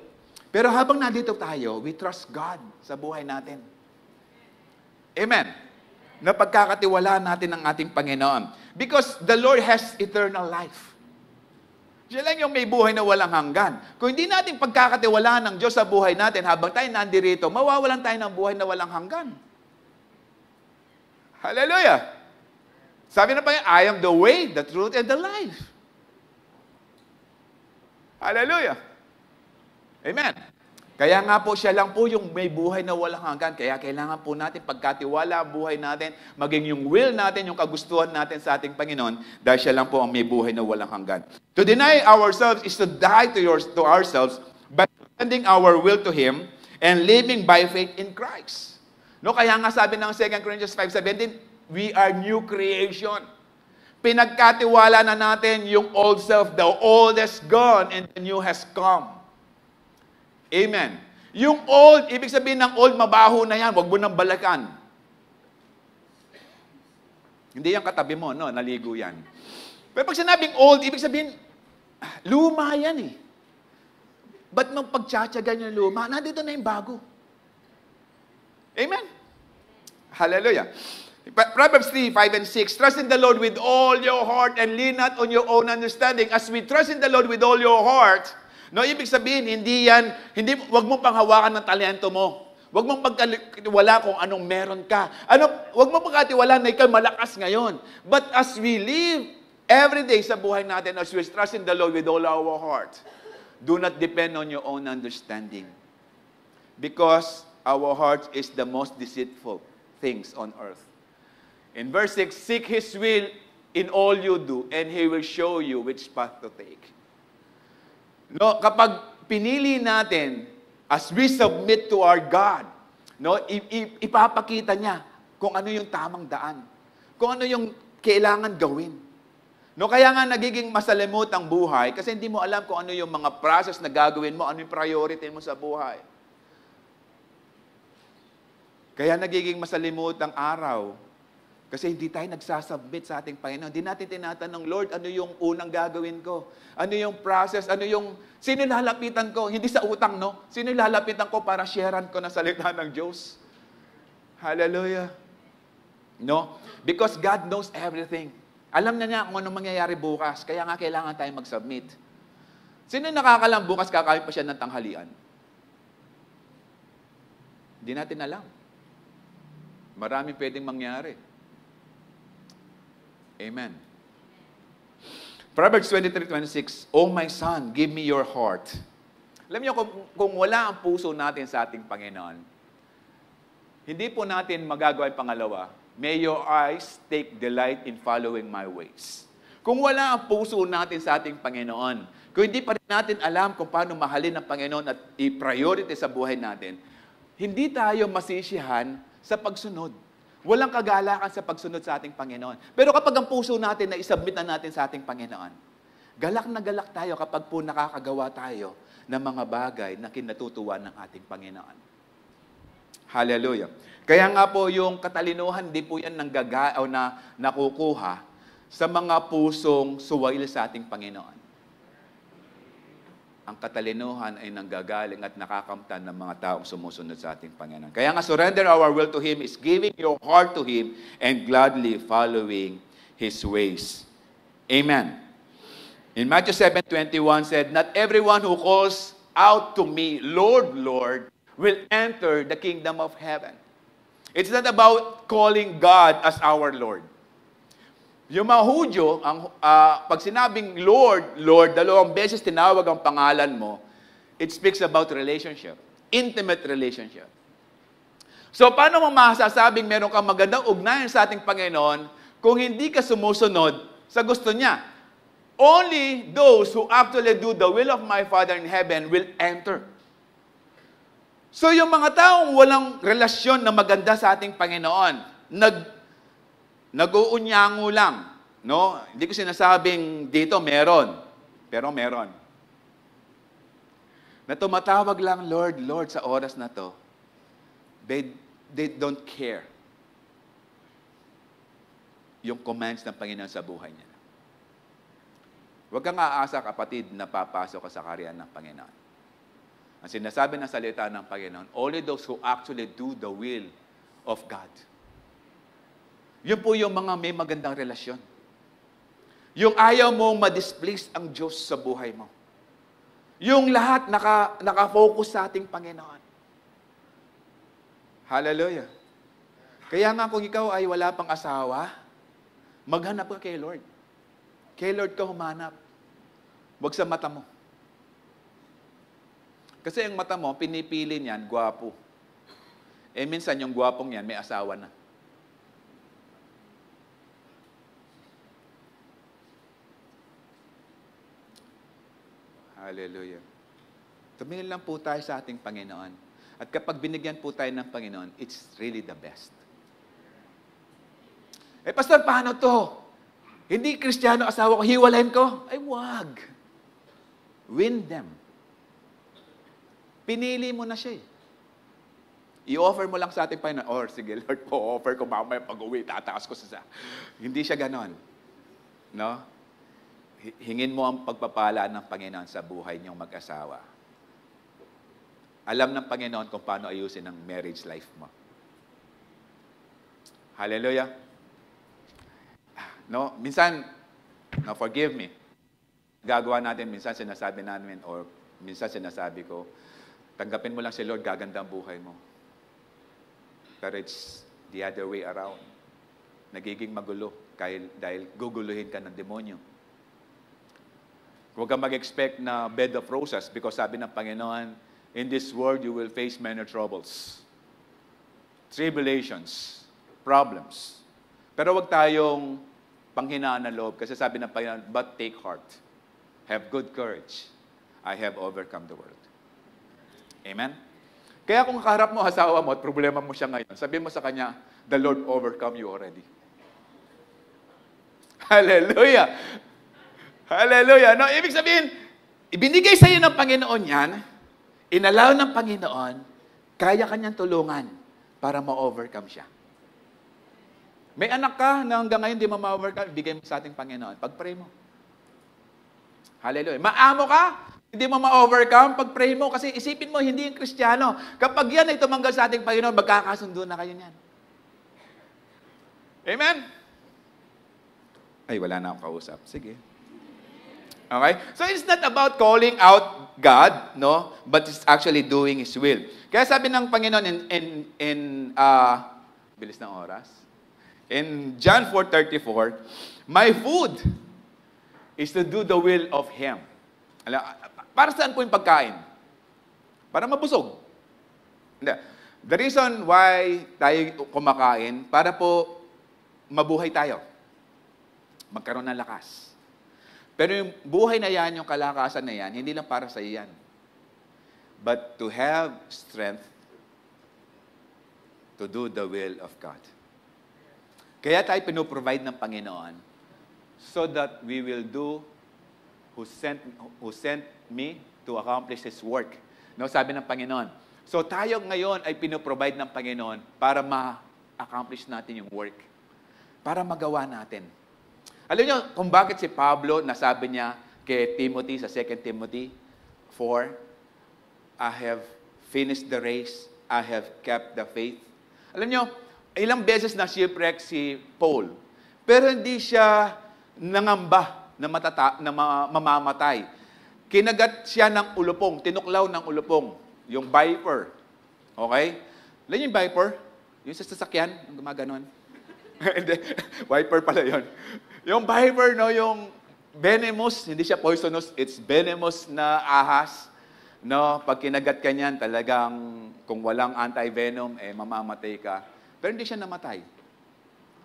Pero habang nandito tayo, we trust God sa buhay natin. Amen. Na pagkakatiwalaan natin ng ating Panginoon. Because the Lord has eternal life. Siya lang yung may buhay na walang hanggan. Kung hindi natin pagkakatiwalaan ng Diyos sa buhay natin, habang tayo nandirito, mawawalan tayo ng buhay na walang hanggan. Hallelujah! Sabi na pa niya, I am the way, the truth, and the life. Hallelujah! Amen! Kaya nga po, siya lang po yung may buhay na walang hanggan. Kaya kailangan po natin pagkatiwala ang buhay natin, maging yung will natin, yung kagustuhan natin sa ating Panginoon, dahil siya lang po ang may buhay na walang hanggan. To deny ourselves is to die to ourselves by sending our will to Him and living by faith in Christ. No, kaya nga sabi ng 2 Corinthians 5:17, we are new creation. Pinagkatiwala na natin yung old self, the old has gone and the new has come. Amen. Yung old, ibig sabihin ng old, mabaho na yan. Huwag mo nang balakan. Hindi yan katabi mo, no? Naligo yan. Pero pag sinabing old, ibig sabihin, luma yan eh. Ba't mong pagtsatsagan yung luma? Nandito na yung bago. Amen. Hallelujah. Proverbs 3:5 and 6, trust in the Lord with all your heart and lean not on your own understanding. As we trust in the Lord with all your heart, no, ibig sabihin, wag mong panghawakan ng talento mo. Wag mong pagkatiwala kung anong meron ka. Wag mong pagkatiwala na ikaw malakas ngayon. But as we live every day sa buhay natin, as we trust in the Lord with all our heart, do not depend on your own understanding. Because our heart is the most deceitful things on earth. In verse 6, seek His will in all you do, and He will show you which path to take. No, kapag pinili natin, as we submit to our God, no, ipapakita niya kung ano yung tamang daan. Kung ano yung kailangan gawin. No, kaya nga nagiging masalimuot ang buhay kasi hindi mo alam kung ano yung mga process na gagawin mo, ano yung priority mo sa buhay. Kaya nagiging masalimuot ang araw Kasi hindi tayo nagsasubmit sa ating Panginoon. Hindi natin tinatanong, Lord, ano yung unang gagawin ko? Ano yung process? Sino lalapitan ko? Hindi sa utang, no? Sino lalapitan ko para sharean ko na salita ng Diyos? Hallelujah. No? Because God knows everything. Alam na niya kung anong mangyayari bukas. Kaya nga kailangan tayo mag-submit. Sino nakakalam bukas kakain pa siya ng tanghalian? Hindi natin alam. Maraming pwedeng mangyari. Amen. Proverbs 23:26, O my son, give me your heart. Alam niyo, kung wala ang puso natin sa ating Panginoon, hindi po natin magagawa yung pangalawa, may your eyes take delight in following my ways. Kung wala ang puso natin sa ating Panginoon, kung hindi pa rin natin alam kung paano mahalin ang Panginoon at i-priority sa buhay natin, hindi tayo masisiyahan sa pagsunod. Walang kagalakan sa pagsunod sa ating Panginoon. Pero kapag ang puso natin na isubmit na natin sa ating Panginoon, galak na galak tayo kapag po nakakagawa tayo ng mga bagay na kinatutuwa ng ating Panginoon. Hallelujah. Kaya nga po yung katalinuhan, di po yan nakukuha sa mga pusong suwail sa ating Panginoon. Ang katalinuhan ay nanggagaling at nakakamtan ng mga taong sumusunod sa ating Panginoon. Kaya nga, surrender our will to Him is giving your heart to Him and gladly following His ways. Amen. In Matthew 7:21 said, Not everyone who calls out to me, Lord, Lord, will enter the kingdom of heaven. It's not about calling God as our Lord. Yung mga Hudyo, pag sinabing Lord, Lord, 2 beses tinawag ang pangalan mo, it speaks about relationship. Intimate relationship. So, paano mo masasabing meron kang magandang ugnayan sa ating Panginoon kung hindi ka sumusunod sa gusto niya? Only those who actually do the will of my Father in heaven will enter. So, yung mga taong walang relasyon na maganda sa ating Panginoon, nag-uunyango lang. No? Hindi ko sinasabing dito meron. Pero meron. Na tumatawag lang, Lord, Lord, sa oras na to. They don't care yung commands ng Panginoon sa buhay niya. Huwag kang aasa, kapatid, na papasok ka sa karyan ng Panginoon. Ang sinasabi ng salita ng Panginoon, only those who actually do the will of God. Yun po yung mga may magandang relasyon. Yung ayaw mong ma-displease ang Diyos sa buhay mo. Yung lahat nakafocus sa ating Panginoon. Hallelujah. Kaya nga kung ikaw ay wala pang asawa, maghanap ka kay Lord. Kay Lord ka humanap. Huwag sa mata mo. Kasi yung mata mo, pinipili niyan, gwapo. Minsan yung gwapong yan, may asawa na. Hallelujah. Tumingin lang po tayo sa ating Panginoon. At kapag binigyan po tayo ng Panginoon, it's really the best. Pastor, paano to? Hindi Kristiyano asawa ko, hiwalayin ko? Ay, wag. Win them. Pinili mo na siya eh. I-offer mo lang sa ating Panginoon, or sige Lord, po-offer ko mamaya pag-uwi, tataas ko sa. Hindi siya ganon. No? Hingin mo ang pagpapala ng Panginoon sa buhay niyong mag-asawa. Alam ng Panginoon kung paano ayusin ang marriage life mo. Hallelujah. No, minsan, forgive me. Gagawa natin, minsan sinasabi namin, or minsan sinasabi ko, tanggapin mo lang si Lord, gaganda ang buhay mo. Pero it's the other way around. Nagiging magulo dahil guguluhin ka ng demonyo. Huwag kang mag-expect na bed of roses because sabi ng Panginoon, in this world you will face many troubles, tribulations, problems. Pero huwag tayong panghinaan ng loob kasi sabi ng Panginoon, but take heart, have good courage, I have overcome the world. Amen? Kaya kung kaharap mo asawa mo at problema mo siya ngayon, sabihin mo sa kanya, the Lord overcome you already. Hallelujah! Hallelujah! No, ibig sabihin, ibinigay sa iyo ng Panginoon yan, inalaw ng Panginoon, kaya kanyang tulungan para ma-overcome siya. May anak ka na hanggang ngayon di mo ma-overcome, bigay mo sa ating Panginoon. Pag-pray mo. Hallelujah. Maamo ka, hindi mo ma-overcome, pag-pray mo. Kasi isipin mo, hindi yung Kristiyano. Kapag yan ay tumanggal sa ating Panginoon, magkakasundo na kayo niyan. Amen? Ay, wala na akong kausap. Sige. Okay? So it's not about calling out God, no? But it's actually doing His will. Kaya sabi ng Panginoon bilis ng oras. In John 4:34, my food is to do the will of Him. Para saan po yung pagkain? Para mabusog. Hindi. The reason why tayo kumakain, para po mabuhay tayo. Magkaroon ng lakas. Pero yung buhay na yan, yung kalakasan na yan, hindi lang para sa iyan. But to have strength to do the will of God. Kaya tayo pinoprovide ng Panginoon so that we will do who sent me to accomplish His work. No, sabi ng Panginoon. So tayo ngayon ay pinoprovide ng Panginoon para ma-accomplish natin yung work. Para magawa natin. Alam niyo kung bakit si Pablo nasabi niya kay Timothy sa 2 Timothy 4, I have finished the race, I have kept the faith. Alam niyo, ilang beses na shipwreck si Paul. Pero hindi siya nangamba na mamamatay. Kinagat siya ng ulupong, tinuklaw ng ulupong, yung viper. Okay? Alam niyo yung viper? Yung sa sasakyan, yung gumaganon. Hindi, viper pala yun. Yung viper, no, yung venomous, hindi siya poisonous, it's venomous na ahas. No, pag kinagat ka niyan, talagang kung walang anti-venom, mamamatay ka. Pero hindi siya namatay.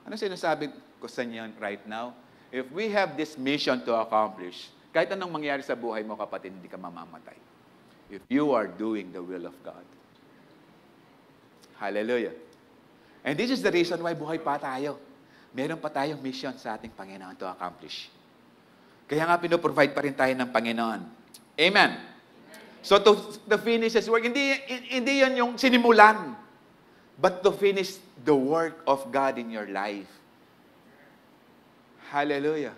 Ano sinasabi ko sa inyo right now? If we have this mission to accomplish, kahit anong mangyari sa buhay mo, kapatid, hindi ka mamamatay. If you are doing the will of God. Hallelujah. And this is the reason why buhay pa tayo. Meron pa tayong mission sa ating Panginoon to accomplish. Kaya nga pinoprovide pa rin tayo ng Panginoon. Amen. So to finish His work, hindi yan yung sinimulan, but to finish the work of God in your life. Hallelujah.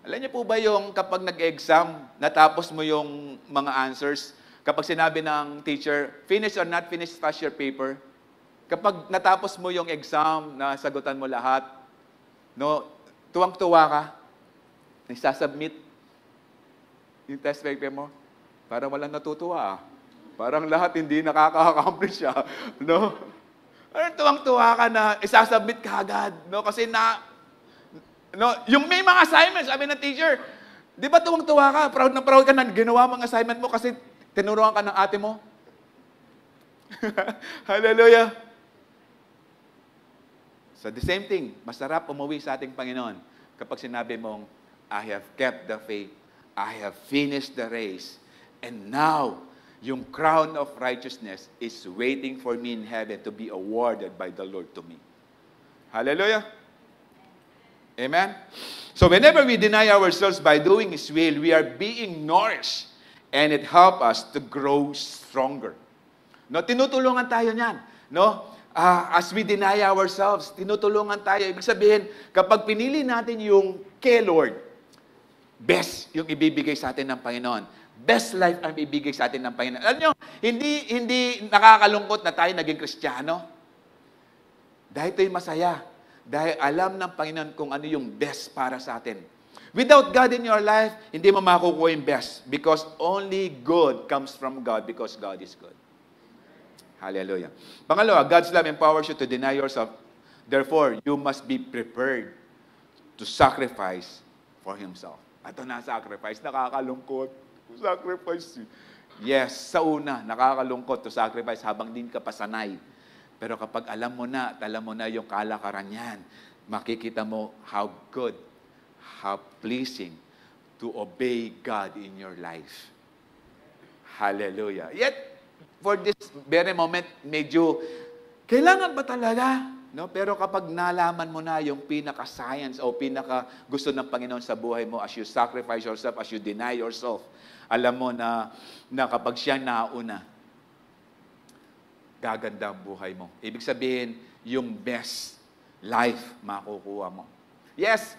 Alam niyo po ba yung kapag nag-exam, natapos mo yung mga answers, kapag sinabi ng teacher, finish or not finish, pass your paper, kapag natapos mo yung exam, nasagutan mo lahat, no, tuwang-tuwa ka, nagsasubmit yung test paper mo, parang walang natutuwa. Parang lahat hindi nakaka-accomplish siya. No? Parang tuwang-tuwa ka na isasubmit ka agad. No? Kasi yung may mga assignments, sabi ng teacher, di ba tuwang-tuwa ka? Proud ka na ginawa mga assignment mo kasi tinuruan ka ng ate mo? Hallelujah! So the same thing, masarap umuwi sa ating Panginoon kapag sinabi mong, I have kept the faith, I have finished the race, and now, yung crown of righteousness is waiting for me in heaven to be awarded by the Lord to me. Hallelujah! Amen? So whenever we deny ourselves by doing His will, we are being nourished, and it helps us to grow stronger. No, tinutulungan tayo niyan. No? As we deny ourselves, tinutulungan tayo. Ibig sabihin, kapag pinili natin yung kay Lord, best yung ibibigay sa atin ng Panginoon. Best life ang ibibigay sa atin ng Panginoon. Alam nyo, hindi nakakalungkot na tayo naging Kristiyano. Dahil ito'y masaya. Dahil alam ng Panginoon kung ano yung best para sa atin. Without God in your life, hindi mo makukuha yung best. Because only good comes from God because God is good. Hallelujah. Pangalawa, God's love empowers you to deny yourself. Therefore, you must be prepared to sacrifice for Himself. Ito na, sacrifice. Nakakalungkot. Sacrifice. Yes, sa una, nakakalungkot to sacrifice habang din ka pasanay. Pero kapag alam mo na yung kalakaran niyan, makikita mo how good, how pleasing to obey God in your life. Hallelujah. Yet, for this very moment, medyo, kailangan ba talaga? No? Pero kapag nalaman mo na yung pinaka-science o pinaka-gusto ng Panginoon sa buhay mo, as you sacrifice yourself, as you deny yourself, alam mo na kapag siya nauna, gaganda ang buhay mo. Ibig sabihin, yung best life makukuha mo. Yes,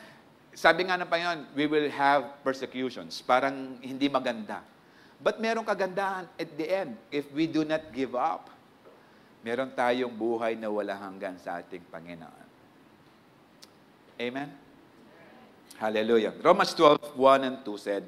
sabi nga ng Panginoon, we will have persecutions. Parang hindi maganda. But merong kagandahan at the end, if we do not give up. Meron tayong buhay na wala hanggan sa ating Panginoon. Amen? Hallelujah. Romans 12:1 and 2 said,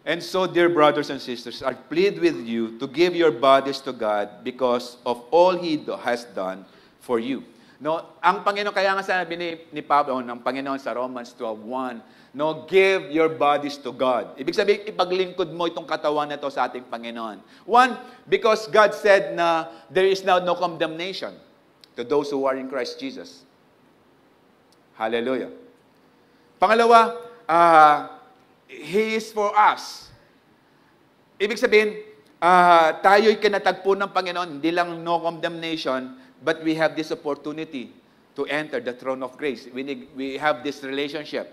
"And so, dear brothers and sisters, I plead with you to give your bodies to God because of all He has done for you." No, ang Panginoon, kaya nga sabi ni Pablo, ng Panginoon sa Romans 12:1, no, give your bodies to God. Ibig sabihin, ipaglingkod mo itong katawan na ito sa ating Panginoon. One, because God said na there is now no condemnation to those who are in Christ Jesus. Hallelujah. Pangalawa, He is for us. Ibig sabihin, tayo'y kinatagpo ng Panginoon, hindi lang no condemnation, but we have this opportunity to enter the throne of grace. We have this relationship.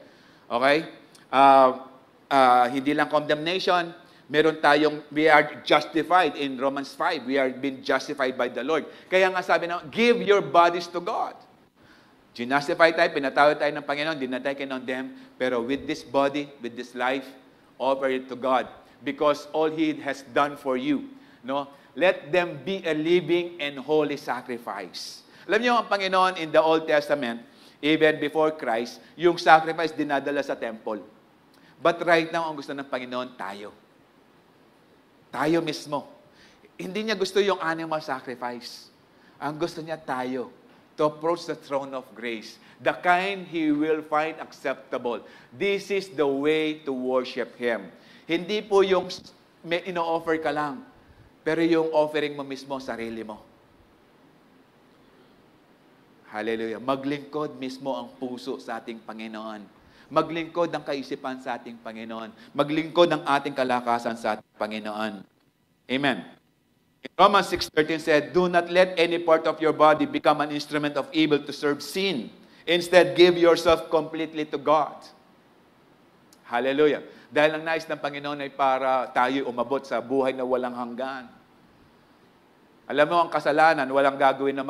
Okay? Hindi lang condemnation, we are justified in Romans 5. We are being justified by the Lord. Kaya nga sabi na, give your bodies to God. Ginastify tayo, pinatawad tayo ng Panginoon, hindi na tayo kinondemn, pero with this body, with this life, offer it to God. Because all He has done for you. No? Let them be a living and holy sacrifice. Alam niyo, ang Panginoon in the Old Testament, even before Christ, yung sacrifice dinadala sa temple. But right now, ang gusto ng Panginoon, tayo. Tayo mismo. Hindi niya gusto yung animal sacrifice. Ang gusto niya tayo. To approach the throne of grace. The kind He will find acceptable. This is the way to worship Him. Hindi po yung may ino-offer ka lang, pero yung offering mo mismo, sarili mo. Hallelujah. Maglingkod mismo ang puso sa ating Panginoon. Maglingkod ang kaisipan sa ating Panginoon. Maglingkod ang ating kalakasan sa ating Panginoon. Amen. In Romans 6:13 said, "Do not let any part of your body become an instrument of evil to serve sin. Instead, give yourself completely to God." Hallelujah. Dahil ang nais ng Panginoon ay para tayo umabot sa buhay na walang hanggan. Alam mo, ang kasalanan, walang gagawin na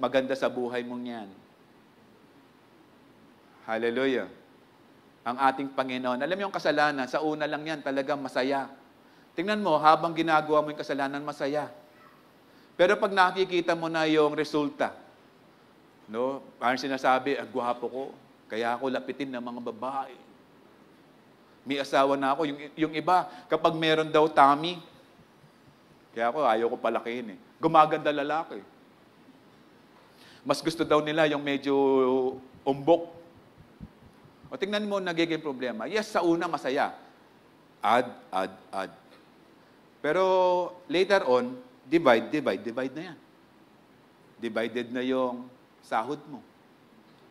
maganda sa buhay mong yan. Hallelujah. Ang ating Panginoon. Alam mo yung kasalanan, sa una lang yan, talagang masaya. Tingnan mo, habang ginagawa mo yung kasalanan, masaya. Pero pag nakikita mo na yung resulta, no, parang sinasabi, ang gwapo ko, kaya ako lapitin ng mga babae. May asawa na ako. Yung iba, kapag meron daw tummy, kaya ako, ayaw ko palakihin eh. Gumaganda lalaki. Mas gusto daw nila yung medyo umbok. O tingnan mo, nagiging problema. Yes, sa una, masaya. Add. Pero later on, divide na yan. Divided na yung sahod mo.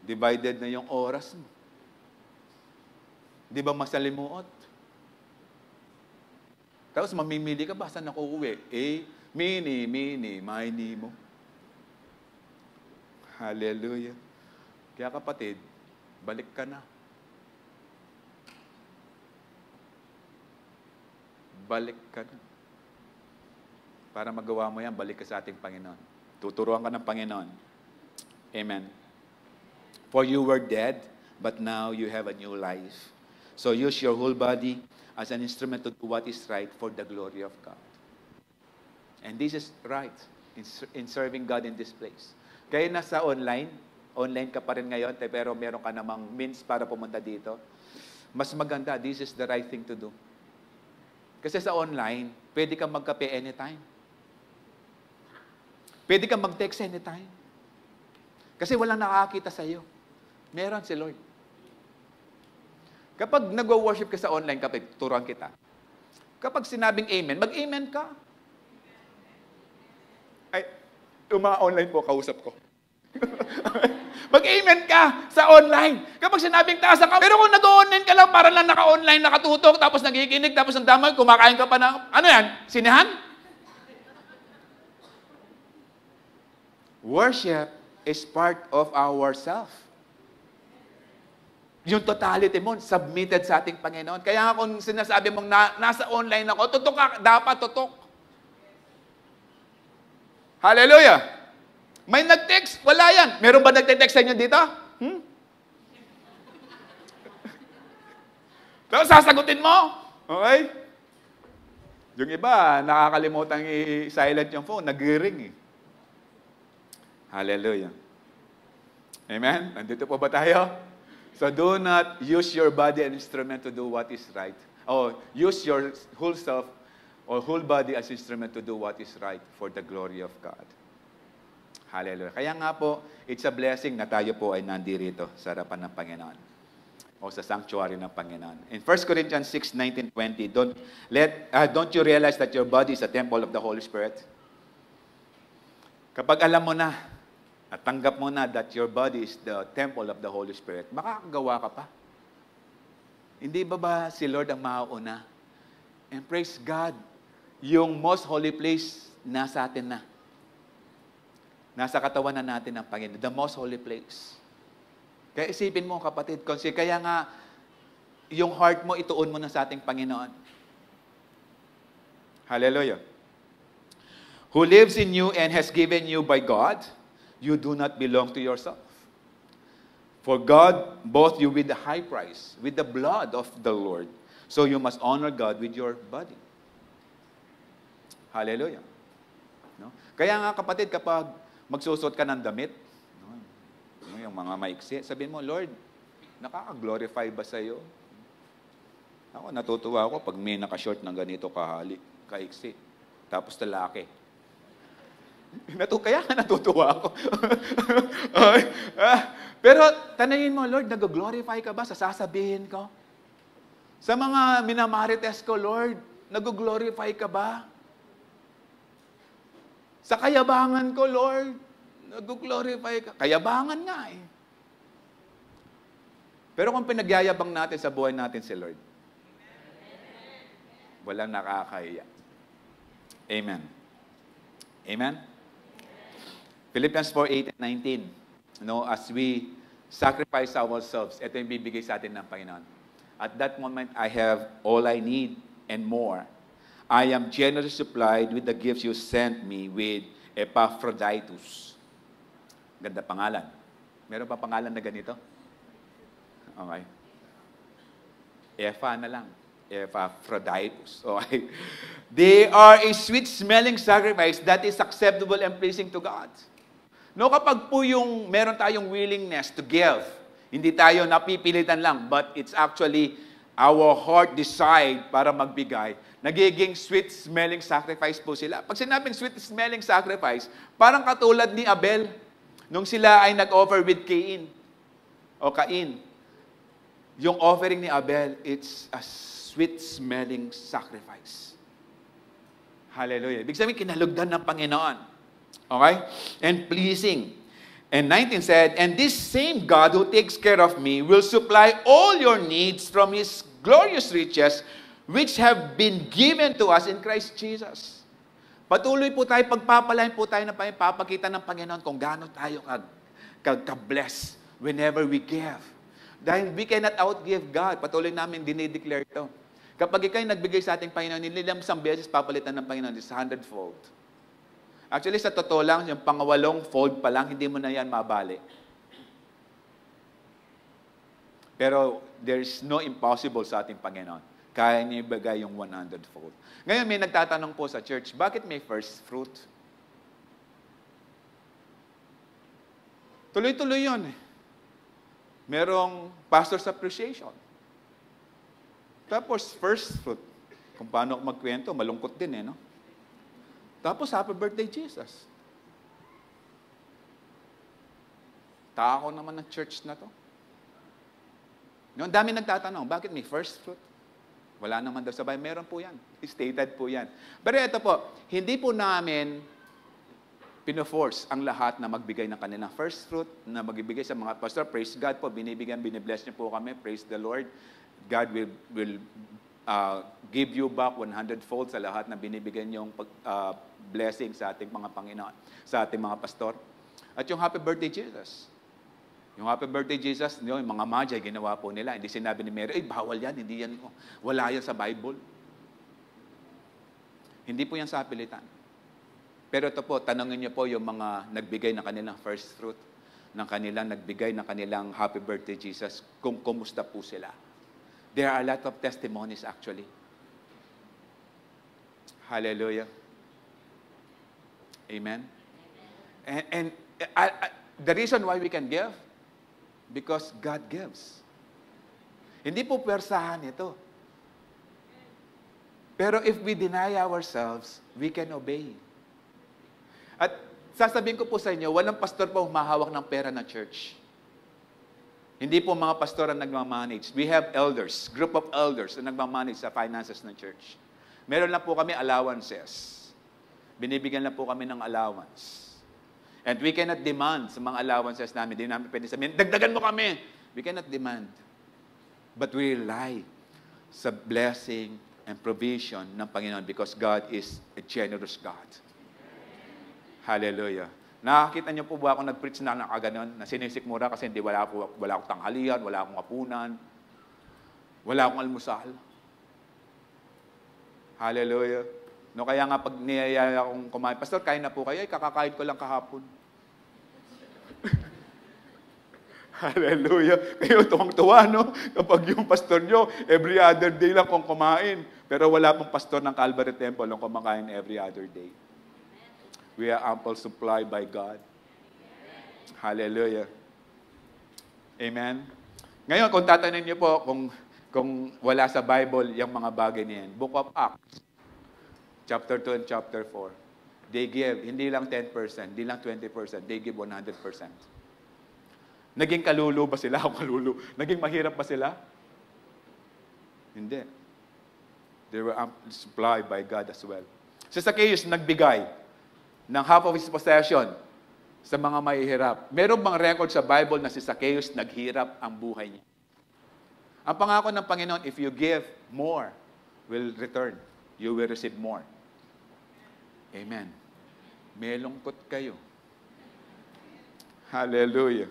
Divided na yung oras mo. Di ba masalimuot? Tapos mamimili ka ba? Saan ako uuwi? Mini, mo. Hallelujah. Kaya kapatid, balik ka na. Balik ka na. Para magawa mo yan, balik ka sa ating Panginoon. Tuturuan ka ng Panginoon. Amen. For you were dead, but now you have a new life. So use your whole body as an instrument to do what is right for the glory of God. And this is right in serving God in this place. Kaya nasa online ka pa rin ngayon, pero meron ka namang means para pumunta dito. Mas maganda, this is the right thing to do. Kasi sa online, pwede kang magkape anytime. Pwede kang mag-text anytime. Kasi walang nakakita sa iyo. Meron si Lord. Kapag nag-worship ka sa online, kapag turuan kita, kapag sinabing amen, mag-amen ka. Ay, yung mga online po, kausap ko. Mag-amen ka sa online. Kapag sinabing taas ka, pero kung nag-online ka lang, para lang naka-online, nakatutok, tapos nagiginig, tapos ang damay, kumakain ka pa ng, ano yan? Sinehan? Worship is part of ourself. Yung totality mo, submitted sa ating Panginoon. Kaya nga kung sinasabi mong nasa online ako, tutok ka, dapat tutok. Hallelujah! May nag-text? Wala yan. Meron ba nag-text sa inyo dito? Tapos sasagutin mo. Okay? Yung iba, nakakalimutan i-silent yung phone. Nag-ring eh. Hallelujah. Amen? Nandito po ba tayo? So do not use your body as instrument to do what is right. Or use your whole self or whole body as instrument to do what is right for the glory of God. Hallelujah. Kaya nga po, it's a blessing na tayo po ay nandirito sa harapan ng Panginoon o sa sanctuary ng Panginoon. In 1 Corinthians 6:19-20, don't you realize that your body is a temple of the Holy Spirit? Kapag alam mo na at tanggap mo na that your body is the temple of the Holy Spirit, makakagawa ka pa. Hindi ba si Lord ang mauuna? And praise God, yung most holy place nasa atin na. Nasa katawan na natin ng Panginoon. The most holy place. Kaya isipin mo, kapatid, kasi kaya nga, yung heart mo, ituon mo na sa ating Panginoon. Hallelujah. Who lives in you and has given you by God, you do not belong to yourself. For God bought you with the high price, with the blood of the Lord. So you must honor God with your body. Hallelujah. No? Kaya nga kapatid, kapag magsusot ka ng damit, yung mga maiksi, sabihin mo, Lord, nakaka-glorify ba sa'yo? Ako, natutuwa ako pag may nakashort ng ganito kahali, kaiksi, tapos lalaki. Kaya nga natutuwa ako. Pero tanayin mo, Lord, nag-glorify ka ba sa sasabihin ko? Sa mga minamarites ko, Lord, nag-glorify ka ba? Sa kayabangan ko, Lord, nag-glorify ka. Kayabangan nga eh. Pero kung pinagyayabang natin sa buhay natin si Lord, walang nakakahiya. Amen. Amen? Philippians 4:8-19. As we sacrifice ourselves, ito yung bibigay sa atin ng Panginoon. At that moment, I have all I need and more. I am generously supplied with the gifts you sent me with Epaphroditus. Ganda pangalan. Meron pa pangalan na ganito? Okay. Epha na lang. Epaphroditus. Okay. They are a sweet-smelling sacrifice that is acceptable and pleasing to God. Kapag po yung meron tayong willingness to give, hindi tayo napipilitan lang, but it's actually our heart decide para magbigay, nagiging sweet-smelling sacrifice po sila. Pag sinabing sweet-smelling sacrifice, parang katulad ni Abel, nung sila ay nag-offer with Cain. Yung offering ni Abel, it's a sweet-smelling sacrifice. Hallelujah. Ibig sabihin, kinalugdan ng Panginoon. Okay? And pleasing. And 19 said, and this same God who takes care of me will supply all your needs from His glorious riches which have been given to us in Christ Jesus. Patuloy po tayo, pagpapalain po tayo ng Panginoon, papakita ng Panginoon kung gaano tayo ka-bless whenever we give. Dahil we cannot outgive God. Patuloy namin dinideclare ito. Kapag ikaw'y nagbigay sa ating Panginoon, nililang isang beses papalitan ng Panginoon is 100-fold. Actually, sa totoo lang, yung pangawalong fold pa lang, hindi mo na yan mabali. Pero there's no impossible sa ating Panginoon. Kaya niya ibigay yung 100-fold. Ngayon, may nagtatanong po sa church, bakit may first fruit? Tuloy-tuloy yun eh. Merong pastor's appreciation. Tapos, first fruit. Kung paano magkwento, malungkot din eh, no? Tapos, happy birthday, Jesus. Tako naman ng church na to. Ang dami nagtatanong, bakit may first fruit? Wala naman daw sa Bible. Meron po yan. Stated po yan. Pero ito po, hindi po namin pino-force ang lahat na magbigay ng kanilang first fruit, na magbibigay sa mga pastor. Praise God po, binibless niyo po kami. Praise the Lord. God will give you back 100-fold sa lahat na binibigyan niyong blessing sa ating mga Panginoon, sa ating mga pastor. At yung happy birthday, Jesus. Yung happy birthday, Jesus, yung mga magi, ginawa po nila. Hindi sinabi ni Mary, bawal yan, hindi yan, wala yan sa Bible. Hindi po yan sa pilitan. Pero ito po, tanongin niyo po yung mga nagbigay ng kanilang first fruit, nagbigay ng kanilang happy birthday Jesus, kung kumusta po sila. There are a lot of testimonies actually. Hallelujah. Amen. And the reason why we can give, because God gives. Hindi po persahan ito. Pero if we deny ourselves, we can obey. At sasabihin ko po sa inyo, walang pastor po humahawak ng pera ng church. Hindi po mga pastor ang nagmamanage. We have elders, group of elders na nagmamanage sa finances ng church. Meron lang po kami allowances. Binibigyan lang po kami ng allowance. And we cannot demand sa mga allowances namin. Hindi namin pwede sabihin, dagdagan mo kami. We cannot demand. But we rely sa blessing and provision ng Panginoon because God is a generous God. Hallelujah. Nakakita niyo po ba ako nag-preach na nakaganon, na sinisikmura kasi wala akong tanghalian, wala akong hapunan, wala akong almusal. Hallelujah. No, kaya nga pag niyayaya akong kumain, Pastor, kain na po kayo, kakakain ko lang kahapon. Hallelujah. Kayo tuwang-tuwa, no? Kapag yung pastor nyo, every other day lang kung kumain. Pero wala pong pastor ng Calvary Temple ang kumakain every other day. We are ample supply by God. Hallelujah. Amen. Ngayon, kung tatanungin niyo po, kung wala sa Bible yung mga bagay niyan, Book of Acts, chapter 2 and chapter 4, they give, hindi lang 10%, hindi lang 20%, they give 100%. Naging kalulu ba sila o kalulu? Naging mahirap ba sila? Hindi. They were supplied by God as well. Si Zacchaeus nagbigay ng half of his possession sa mga mahihirap. Meron bang record sa Bible na si Zacchaeus naghirap ang buhay niya? Ang pangako ng Panginoon, if you give, more will return. You will receive more. Amen. May lungkot kayo. Hallelujah.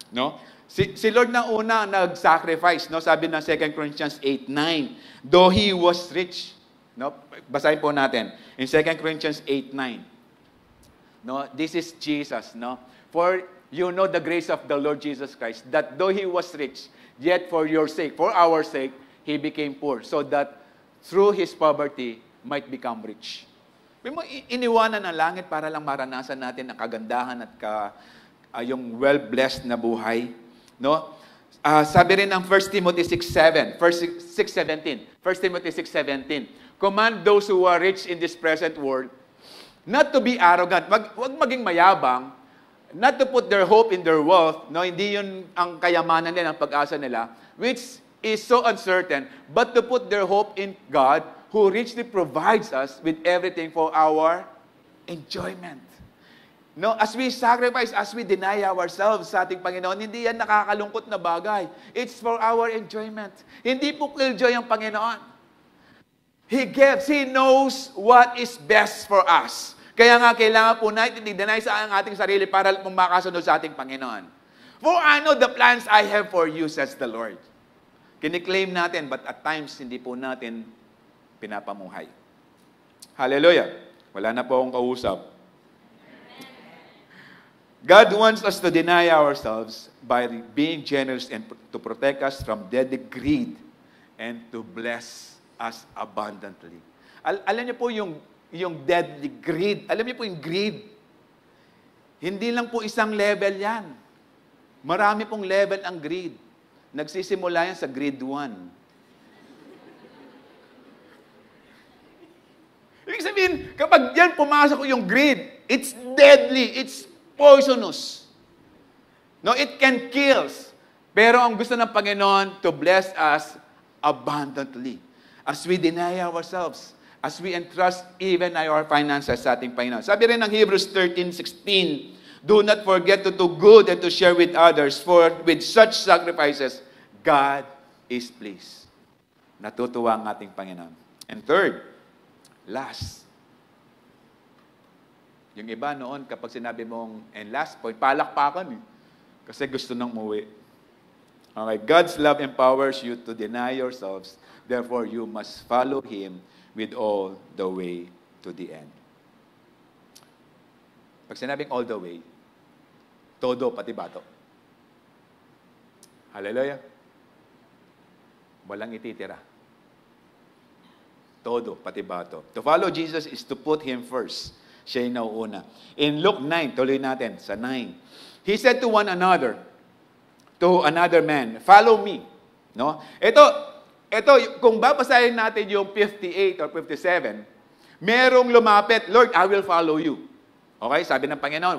No? Si Lord na una nag-sacrifice, no? Sabi ng 2 Corinthians 8:9, though He was rich. No? Basahin po natin. In 2 Corinthians 8:9. No? This is Jesus, no? For you know the grace of the Lord Jesus Christ, that though He was rich, yet for your sake, for our sake, He became poor, so that through His poverty might become rich. Iniwanan ng langit para lang maranasan natin ang kagandahan at yung well-blessed na buhay. No? Sabi rin ng 1 Timothy 6:17. 1 Timothy 6:17. Command those who are rich in this present world not to be arrogant. Wag maging mayabang. Not to put their hope in their wealth. No? Hindi yun ang kayamanan nila, ang pag-asa nila, which is so uncertain, but to put their hope in God, who richly provides us with everything for our enjoyment. No, as we sacrifice, as we deny ourselves sa ating Panginoon, hindi yan nakakalungkot na bagay. It's for our enjoyment. Hindi po killjoy ang Panginoon. He gives. He knows what is best for us. Kaya nga, kailangan po natin i-deny sa ating sarili para pong makasunod sa ating Panginoon. For I know the plans I have for you, says the Lord. Kiniklaim natin, but at times, hindi po natin pinapamuhay. Hallelujah. Wala na po akong kausap. God wants us to deny ourselves by being generous and to protect us from deadly greed and to bless us abundantly. Alam niyo po yung deadly greed. Alam niyo po yung greed. Hindi lang po isang level yan. Marami pong level ang greed. Nagsisimula yan sa grade 1. Ibig sabihin, kapag yan pumasok yung greed, it's deadly, it's poisonous. No, it can kill. Pero ang gusto ng Panginoon to bless us abundantly. As we deny ourselves, as we entrust even our finances sa ating Panginoon. Sabi rin ng Hebrews 13:16, do not forget to do good and to share with others, for with such sacrifices, God is pleased. Natutuwa ang ating Panginoon. And third, last, yung iba noon, kapag sinabi mong, and last point, palakpakan eh. Kasi gusto nang umuwi. Okay, God's love empowers you to deny yourselves. Therefore, you must follow Him with all the way to the end. Pag sinabing all the way, todo, pati bato. Hallelujah. Walang ititira. Todo, pati bato. To follow Jesus is to put Him first. Siya yung nauuna. In Luke 9, tuloy natin sa 9. He said to one another, to another man, follow me. No? Ito, kung babasahin natin yung 58 or 57, merong lumapit, Lord, I will follow you. Okay? Sabi ng Panginoon,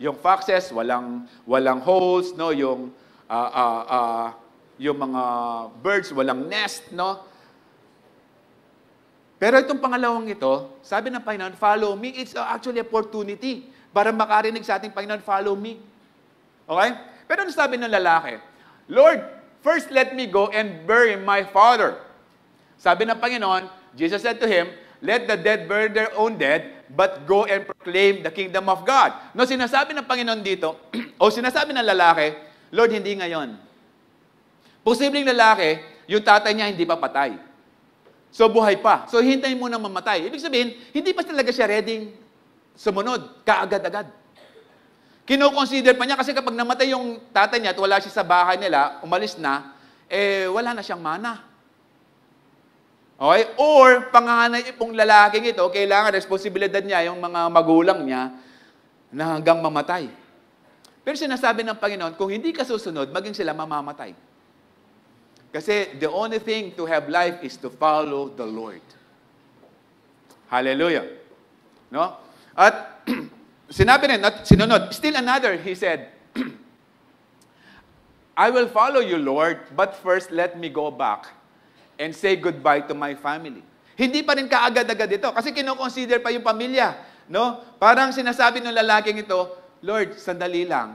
yung foxes, walang holes, no? Yung mga birds, walang nest, no? Pero itong pangalawang ito, sabi ng Panginoon, follow me. It's actually opportunity para makarinig sa ating Panginoon, follow me. Okay? Pero ano sabi ng lalaki? Lord, first let me go and bury my father. Sabi ng Panginoon, Jesus said to him, let the dead bury their own dead, but go and proclaim the kingdom of God. No, sinasabi ng Panginoon dito, o sinasabi ng lalaki, Lord, hindi ngayon. Posibleng lalaki, yung tatay niya hindi pa patay. So, buhay pa. So, hintayin mo nang mamatay. Ibig sabihin, hindi pa talaga siya ready sumunod, kaagad-agad. Kino-consider pa niya kasi kapag namatay yung tatay niya at wala siya sa bahay nila, umalis na, wala na siyang mana. Okay? Or, panganay pong lalaking ito, kailangan responsibilidad niya, yung mga magulang niya, na hanggang mamatay. Pero sinasabi ng Panginoon, kung hindi ka susunod, maging sila mamamatay. Kasi the only thing to have life is to follow the Lord. Hallelujah. No? At sinabi rin, sinunod, still another, he said, I will follow you, Lord, but first let me go back and say goodbye to my family. Hindi pa rin kaagad-agad ito kasi kino-consider pa yung pamilya. No? Parang sinasabi ng lalaking ito, Lord, sandali lang.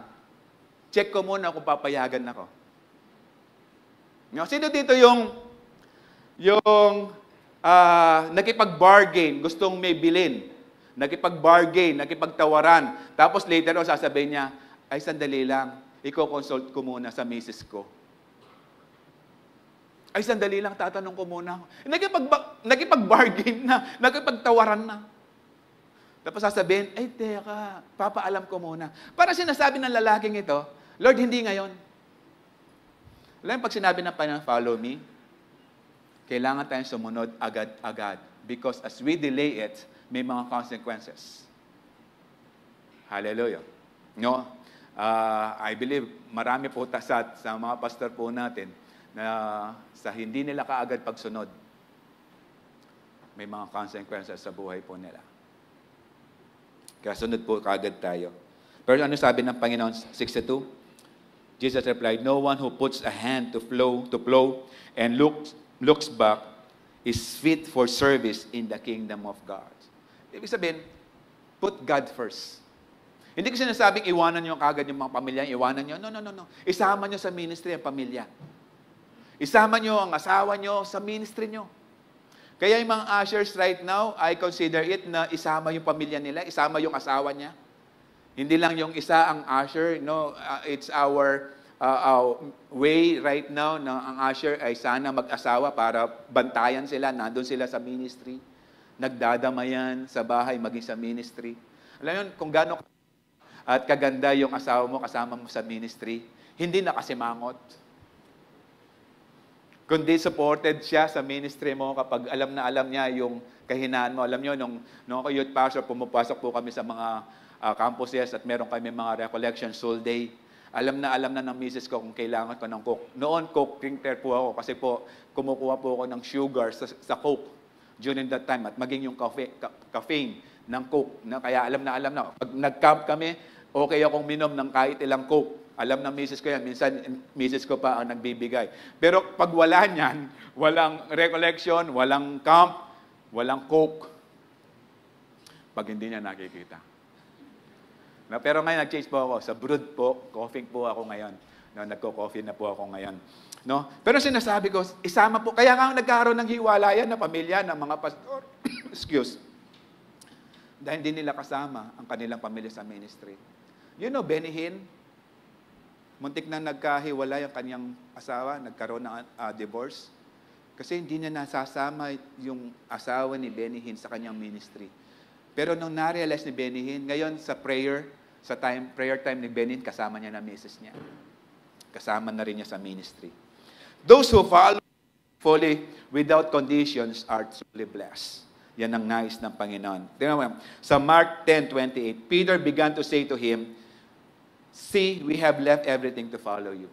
Check ko muna kung papayagan ako. No, sino dito yung nakipag-bargain, gustong may bilin, nakipag-bargain, nakipagtawaran, tapos later on sasabihin niya, ay sandali lang, i-consult ko muna sa misis ko. Ay sandali lang, tatanong ko muna. Nakipag-bargain na, nakipagtawaran na. Tapos sasabihin, ay teka, papaalam ko muna. Para sinasabi ng lalaking ito, Lord, hindi ngayon. Alam, pag sinabi ng Panginoon, follow me, kailangan tayong sumunod agad-agad. Because as we delay it, may mga consequences. Hallelujah. No? I believe, marami po sa mga pastor po natin na sa hindi nila kaagad pagsunod, may mga consequences sa buhay po nila. Kaya sunod po kaagad tayo. Pero ano sabi ng Panginoon, 62? Jesus replied, no one who puts a hand to plow and looks back is fit for service in the kingdom of God. Ibig sabihin, put God first. Hindi ko sinasabing iwanan nyo kagad yung mga pamilya, iwanan nyo. No. Isama nyo sa ministry ang pamilya. Isama nyo ang asawa nyo sa ministry nyo. Kaya yung mga ushers right now, I consider it na isama yung pamilya nila, isama yung asawa niya. Hindi lang yung isa ang usher, no? It's our way right now na ang usher ay sana mag-asawa para bantayan sila, nandun sila sa ministry, nagdadamayan sa bahay, maging sa ministry. Alam yun, kung gano'n at kaganda yung asawa mo, kasama mo sa ministry, hindi nakasimangot. Kundi supported siya sa ministry mo kapag alam na alam niya yung kahinaan mo. Alam niyo, nung ako youth pastor, pumapasok po kami sa mga campuses at meron kami mga recollection soul day. Alam na ng misis ko kung kailangan ko ng coke. Noon, coke drinker po ako kasi po kumukuha po ako ng sugar sa coke during that time at maging yung caffeine ng coke. Na, kaya alam na. Pag nag-camp kami, okay akong minom ng kahit ilang coke. Alam ng misis ko yan. Minsan, misis ko pa ang nagbibigay. Pero pag wala niyan, walang recollection, walang camp, walang coke, pag hindi niya nakikita. No, pero ngayon, nag-change po ako. Sa brood po, coughing po ako ngayon. No, nagko-coffee na po ako ngayon. No? Pero sinasabi ko, isama po. Kaya nga nagkaroon ng hiwalayan na pamilya ng mga pastor. Excuse. Dahil hindi nila kasama ang kanilang pamilya sa ministry. You know, Benny Hinn, muntik na nagkahiwalay ang kanyang asawa, nagkaroon ng divorce. Kasi hindi niya nasasama yung asawa ni Benny Hinn sa kanyang ministry. Pero nung na-realize ni Benny Hinn, ngayon sa prayer time ni Benny Hinn, kasama niya na misis niya. Kasama na rin niya sa ministry. Those who follow fully without conditions are truly blessed. Yan ang nais ng Panginoon. Tingnan mo, sa Mark 10:28, Peter began to say to him, "See, we have left everything to follow you."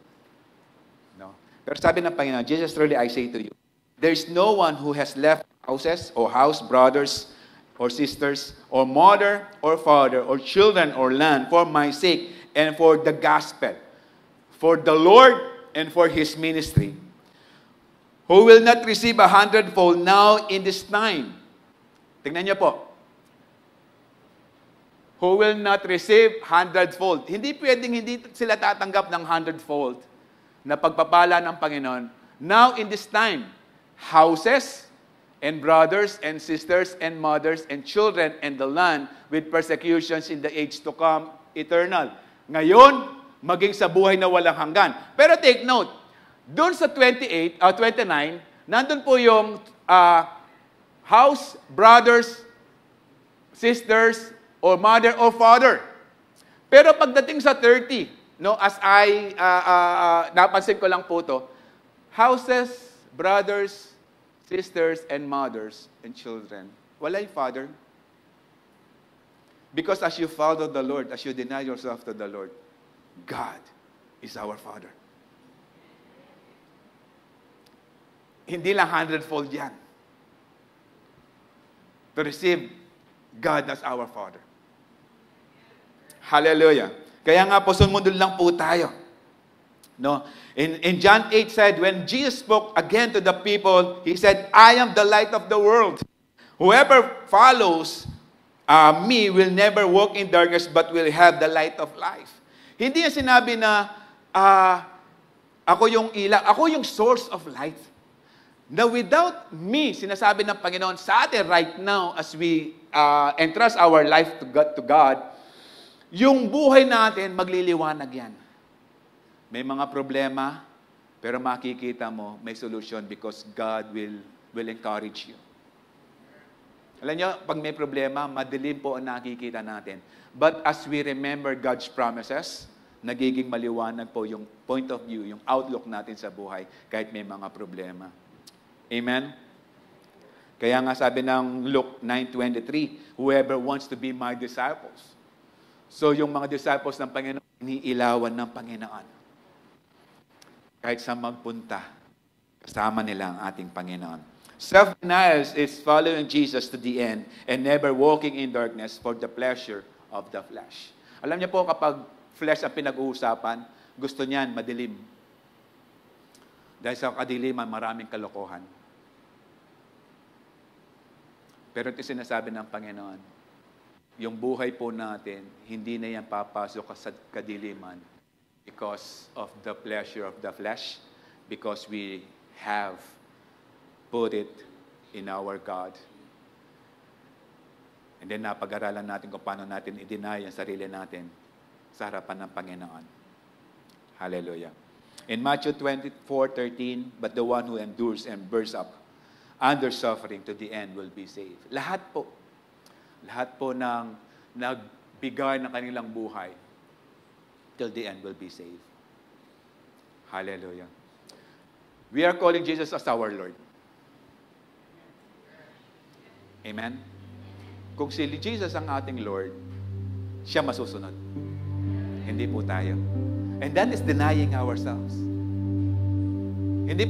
No? Pero sabi ng Panginoon, Jesus, truly I say to you, there is no one who has left houses or house, brothers or sisters, or mother or father, or children or land for my sake and for the gospel, for the Lord and for His ministry, who will not receive 100-fold now in this time. Tingnan niyo po. Who will not receive 100-fold. Hindi pwedeng hindi sila tatanggap ng 100-fold na pagpapala ng Panginoon. Now in this time, houses and brothers and sisters and mothers and children and the land with persecutions in the age to come, eternal. Ngayon, maging sa buhay na walang hanggan. Pero take note, doon sa 29, nandun po yung house, brothers, sisters, or mother or father. Pero pagdating sa 30, no, as napansin ko lang po to, houses, brothers, sisters, and mothers, and children. Wala yung father. Because as you follow the Lord, as you deny yourself to the Lord, God is our Father. Hindi lang 100-fold yan. To receive God as our Father. Hallelujah. Kaya nga po, sumundol lang po tayo. No? In John 8 said, when Jesus spoke again to the people, He said, I am the light of the world. Whoever follows me will never walk in darkness but will have the light of life. Hindi niya sinabi na ako yung ilaw, ako yung source of light. Now, without me, sinasabi ng Panginoon sa atin right now as we entrust our life to God, yung buhay natin, magliliwanag yan. May mga problema, pero makikita mo, may solution because God will encourage you. Alam niyo, pag may problema, madilim po ang nakikita natin. But as we remember God's promises, nagiging maliwanag po yung point of view, yung outlook natin sa buhay, kahit may mga problema. Amen? Kaya nga sabi ng Luke 9:23, whoever wants to be my disciples. So yung mga disciples ng Panginoon, iniilawan ng Panginoon. Kahit saan magpunta, kasama nila ang ating Panginoon. Self-denial is following Jesus to the end and never walking in darkness for the pleasure of the flesh. Alam niyo po, kapag flesh ang pinag-uusapan, gusto niyan madilim. Dahil sa kadiliman, maraming kalokohan. Pero ito sinasabi ng Panginoon, yung buhay po natin, hindi na yan papasok sa kadiliman because of the pleasure of the flesh, because we have put it in our God. And then napag-aralan natin kung paano natin i-deny ang sarili natin sa harapan ng Panginoon. Hallelujah. In Matthew 24:13, but the one who endures and bears up under suffering to the end will be saved. Lahat po ng nagbigay ng kanilang buhay till the end will be saved. Hallelujah. We are calling Jesus as our Lord. Amen? Kung si Jesus ang ating Lord, siya masusunod. Hindi po tayo. And that is denying ourselves. Hindi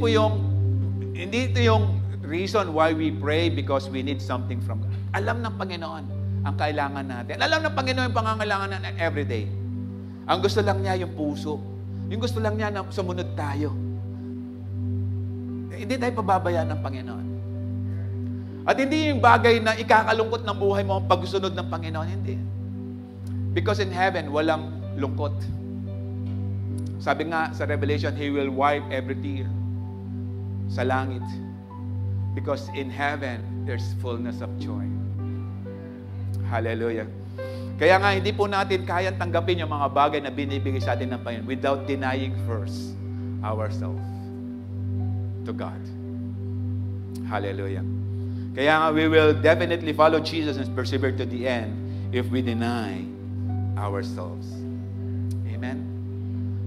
ito yung reason why we pray because we need something from God. Alam ng Panginoon ang kailangan natin. Alam ng Panginoon yung pangangailangan natin everyday. Ang gusto lang niya yung puso. Yung gusto lang niya na sumunod tayo. Hindi tayo pababayaan ng Panginoon. At hindi yung bagay na ikakalungkot ng buhay mo ang pagsunod ng Panginoon. Hindi. Because in heaven, walang lungkot. Sabi nga sa Revelation, He will wipe every tear sa langit. Because in heaven, there's fullness of joy. Hallelujah. Kaya nga, hindi po natin kayang tanggapin yung mga bagay na binibigay sa atin ng Panginoon without denying first ourselves to God. Hallelujah. Kaya nga, we will definitely follow Jesus and persevere to the end if we deny ourselves. Amen?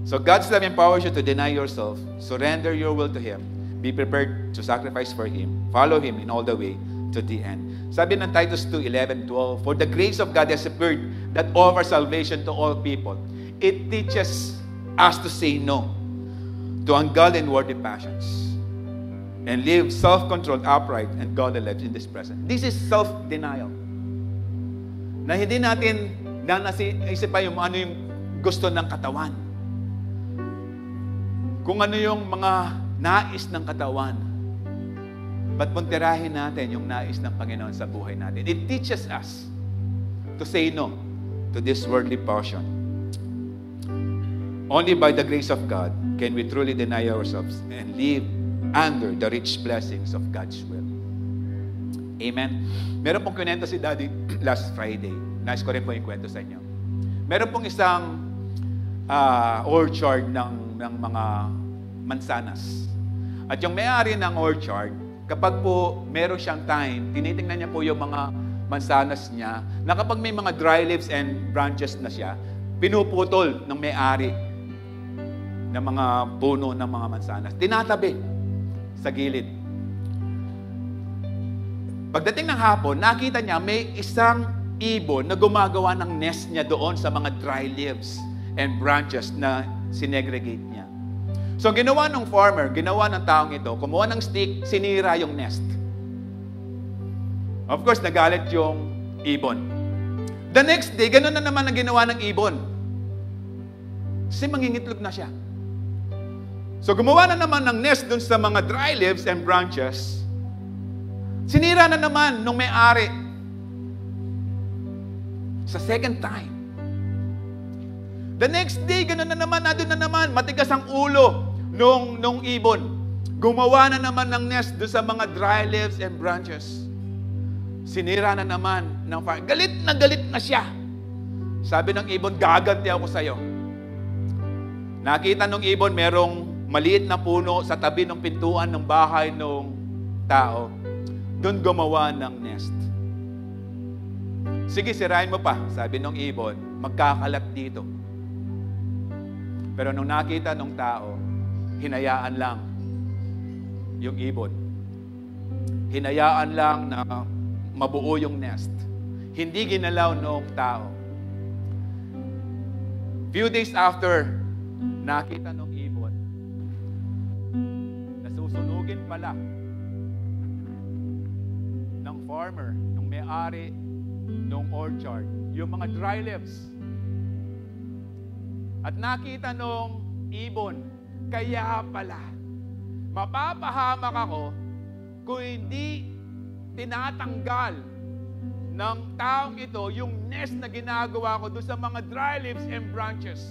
So God's love empowers you to deny yourself, surrender your will to Him, be prepared to sacrifice for Him, follow Him in all the way to the end. Sabi ng Titus 2:11-12, for the grace of God has appeared that offers salvation to all people. It teaches us to say no to ungodly and worldly passions and live self-controlled, upright, and godly lives in this present. This is self-denial. Na hindi natin isip pa yung ano yung gusto ng katawan. Kung ano yung mga nais ng katawan. But puntirahin natin yung nais ng Panginoon sa buhay natin. It teaches us to say no to this worldly passion. Only by the grace of God can we truly deny ourselves and live under the rich blessings of God's will. Amen. Meron pong kwento si Daddy last Friday. Nais ko rin po yung kwento sa inyo. Meron pong isang orchard ng mga mansanas. At yung may-ari ng orchard, kapag po meron siyang time, tinitingnan niya po yung mga mansanas niya, na kapag may mga dry leaves and branches na siya, pinuputol ng may-ari ng mga puno ng mga mansanas. Tinatabi sa gilid. Pagdating ng hapon, nakita niya may isang ibon na gumagawa ng nest niya doon sa mga dry leaves and branches na sinegregate niya. So, ginawa ng farmer, ginawa ng taong ito, kumuha ng stick, sinira yung nest. Of course, nagalit yung ibon. The next day, ganun na naman ang ginawa ng ibon. Kasi mangingitlog na siya. So, gumawa na naman ng nest dun sa mga dry leaves and branches. Sinira na naman nung may-ari. Sa second time. The next day, gano'n na naman, nandun na naman, matigas ang ulo nung ibon. Gumawa na naman ng nest dun sa mga dry leaves and branches. Sinira na naman ng fire. Galit na siya. Sabi ng ibon, gaganti ako sa'yo. Nakita nung ibon, merong maliit na puno sa tabi ng pintuan ng bahay ng tao. Doon gumawa ng nest. Sige, sirain mo pa, sabi ng ibon, magkakalat dito. Pero nung nakita ng tao, hinayaan lang yung ibon. Hinayaan lang na mabuo yung nest. Hindi ginalaw ng tao. Few days after, nakita ng ibon, nasusunugin pala ng farmer, ng may-ari ng orchard, yung mga dry leaves. At nakita nung ibon, kaya pala, mapapahamak ako kung hindi tinatanggal ng taong ito yung nest na ginagawa ko doon sa mga dry leaves and branches.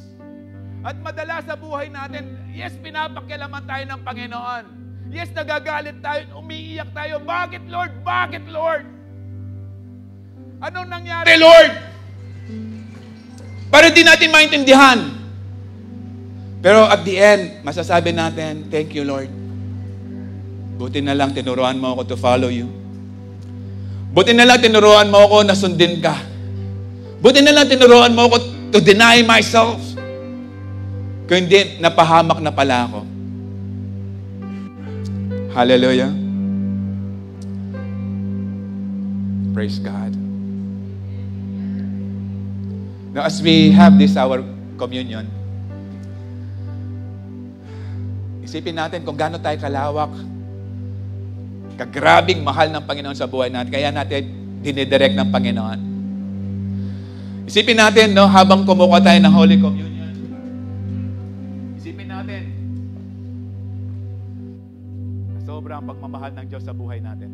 At madalas sa buhay natin, yes, pinapakialaman tayo ng Panginoon. Yes, nagagalit tayo, umiiyak tayo. Bakit, Lord? Bakit, Lord? Anong nangyari, Lord? Para di natin maintindihan. Pero at the end, masasabi natin, thank you, Lord. Buti na lang tinuruan mo ako to follow you. Buti na lang tinuruan mo ako na sundin ka. Buti na lang tinuruan mo ako to deny myself. Kung hindi, napahamak na pala ako. Hallelujah. Praise God. Now, as we have this, our communion, isipin natin kung gaano tayo kalawak, kagrabing mahal ng Panginoon sa buhay natin, kaya natin dinidirect ng Panginoon. Isipin natin, no, habang kumukuha tayo ng Holy Communion, isipin natin, sobrang pagmamahal ng Diyos sa buhay natin.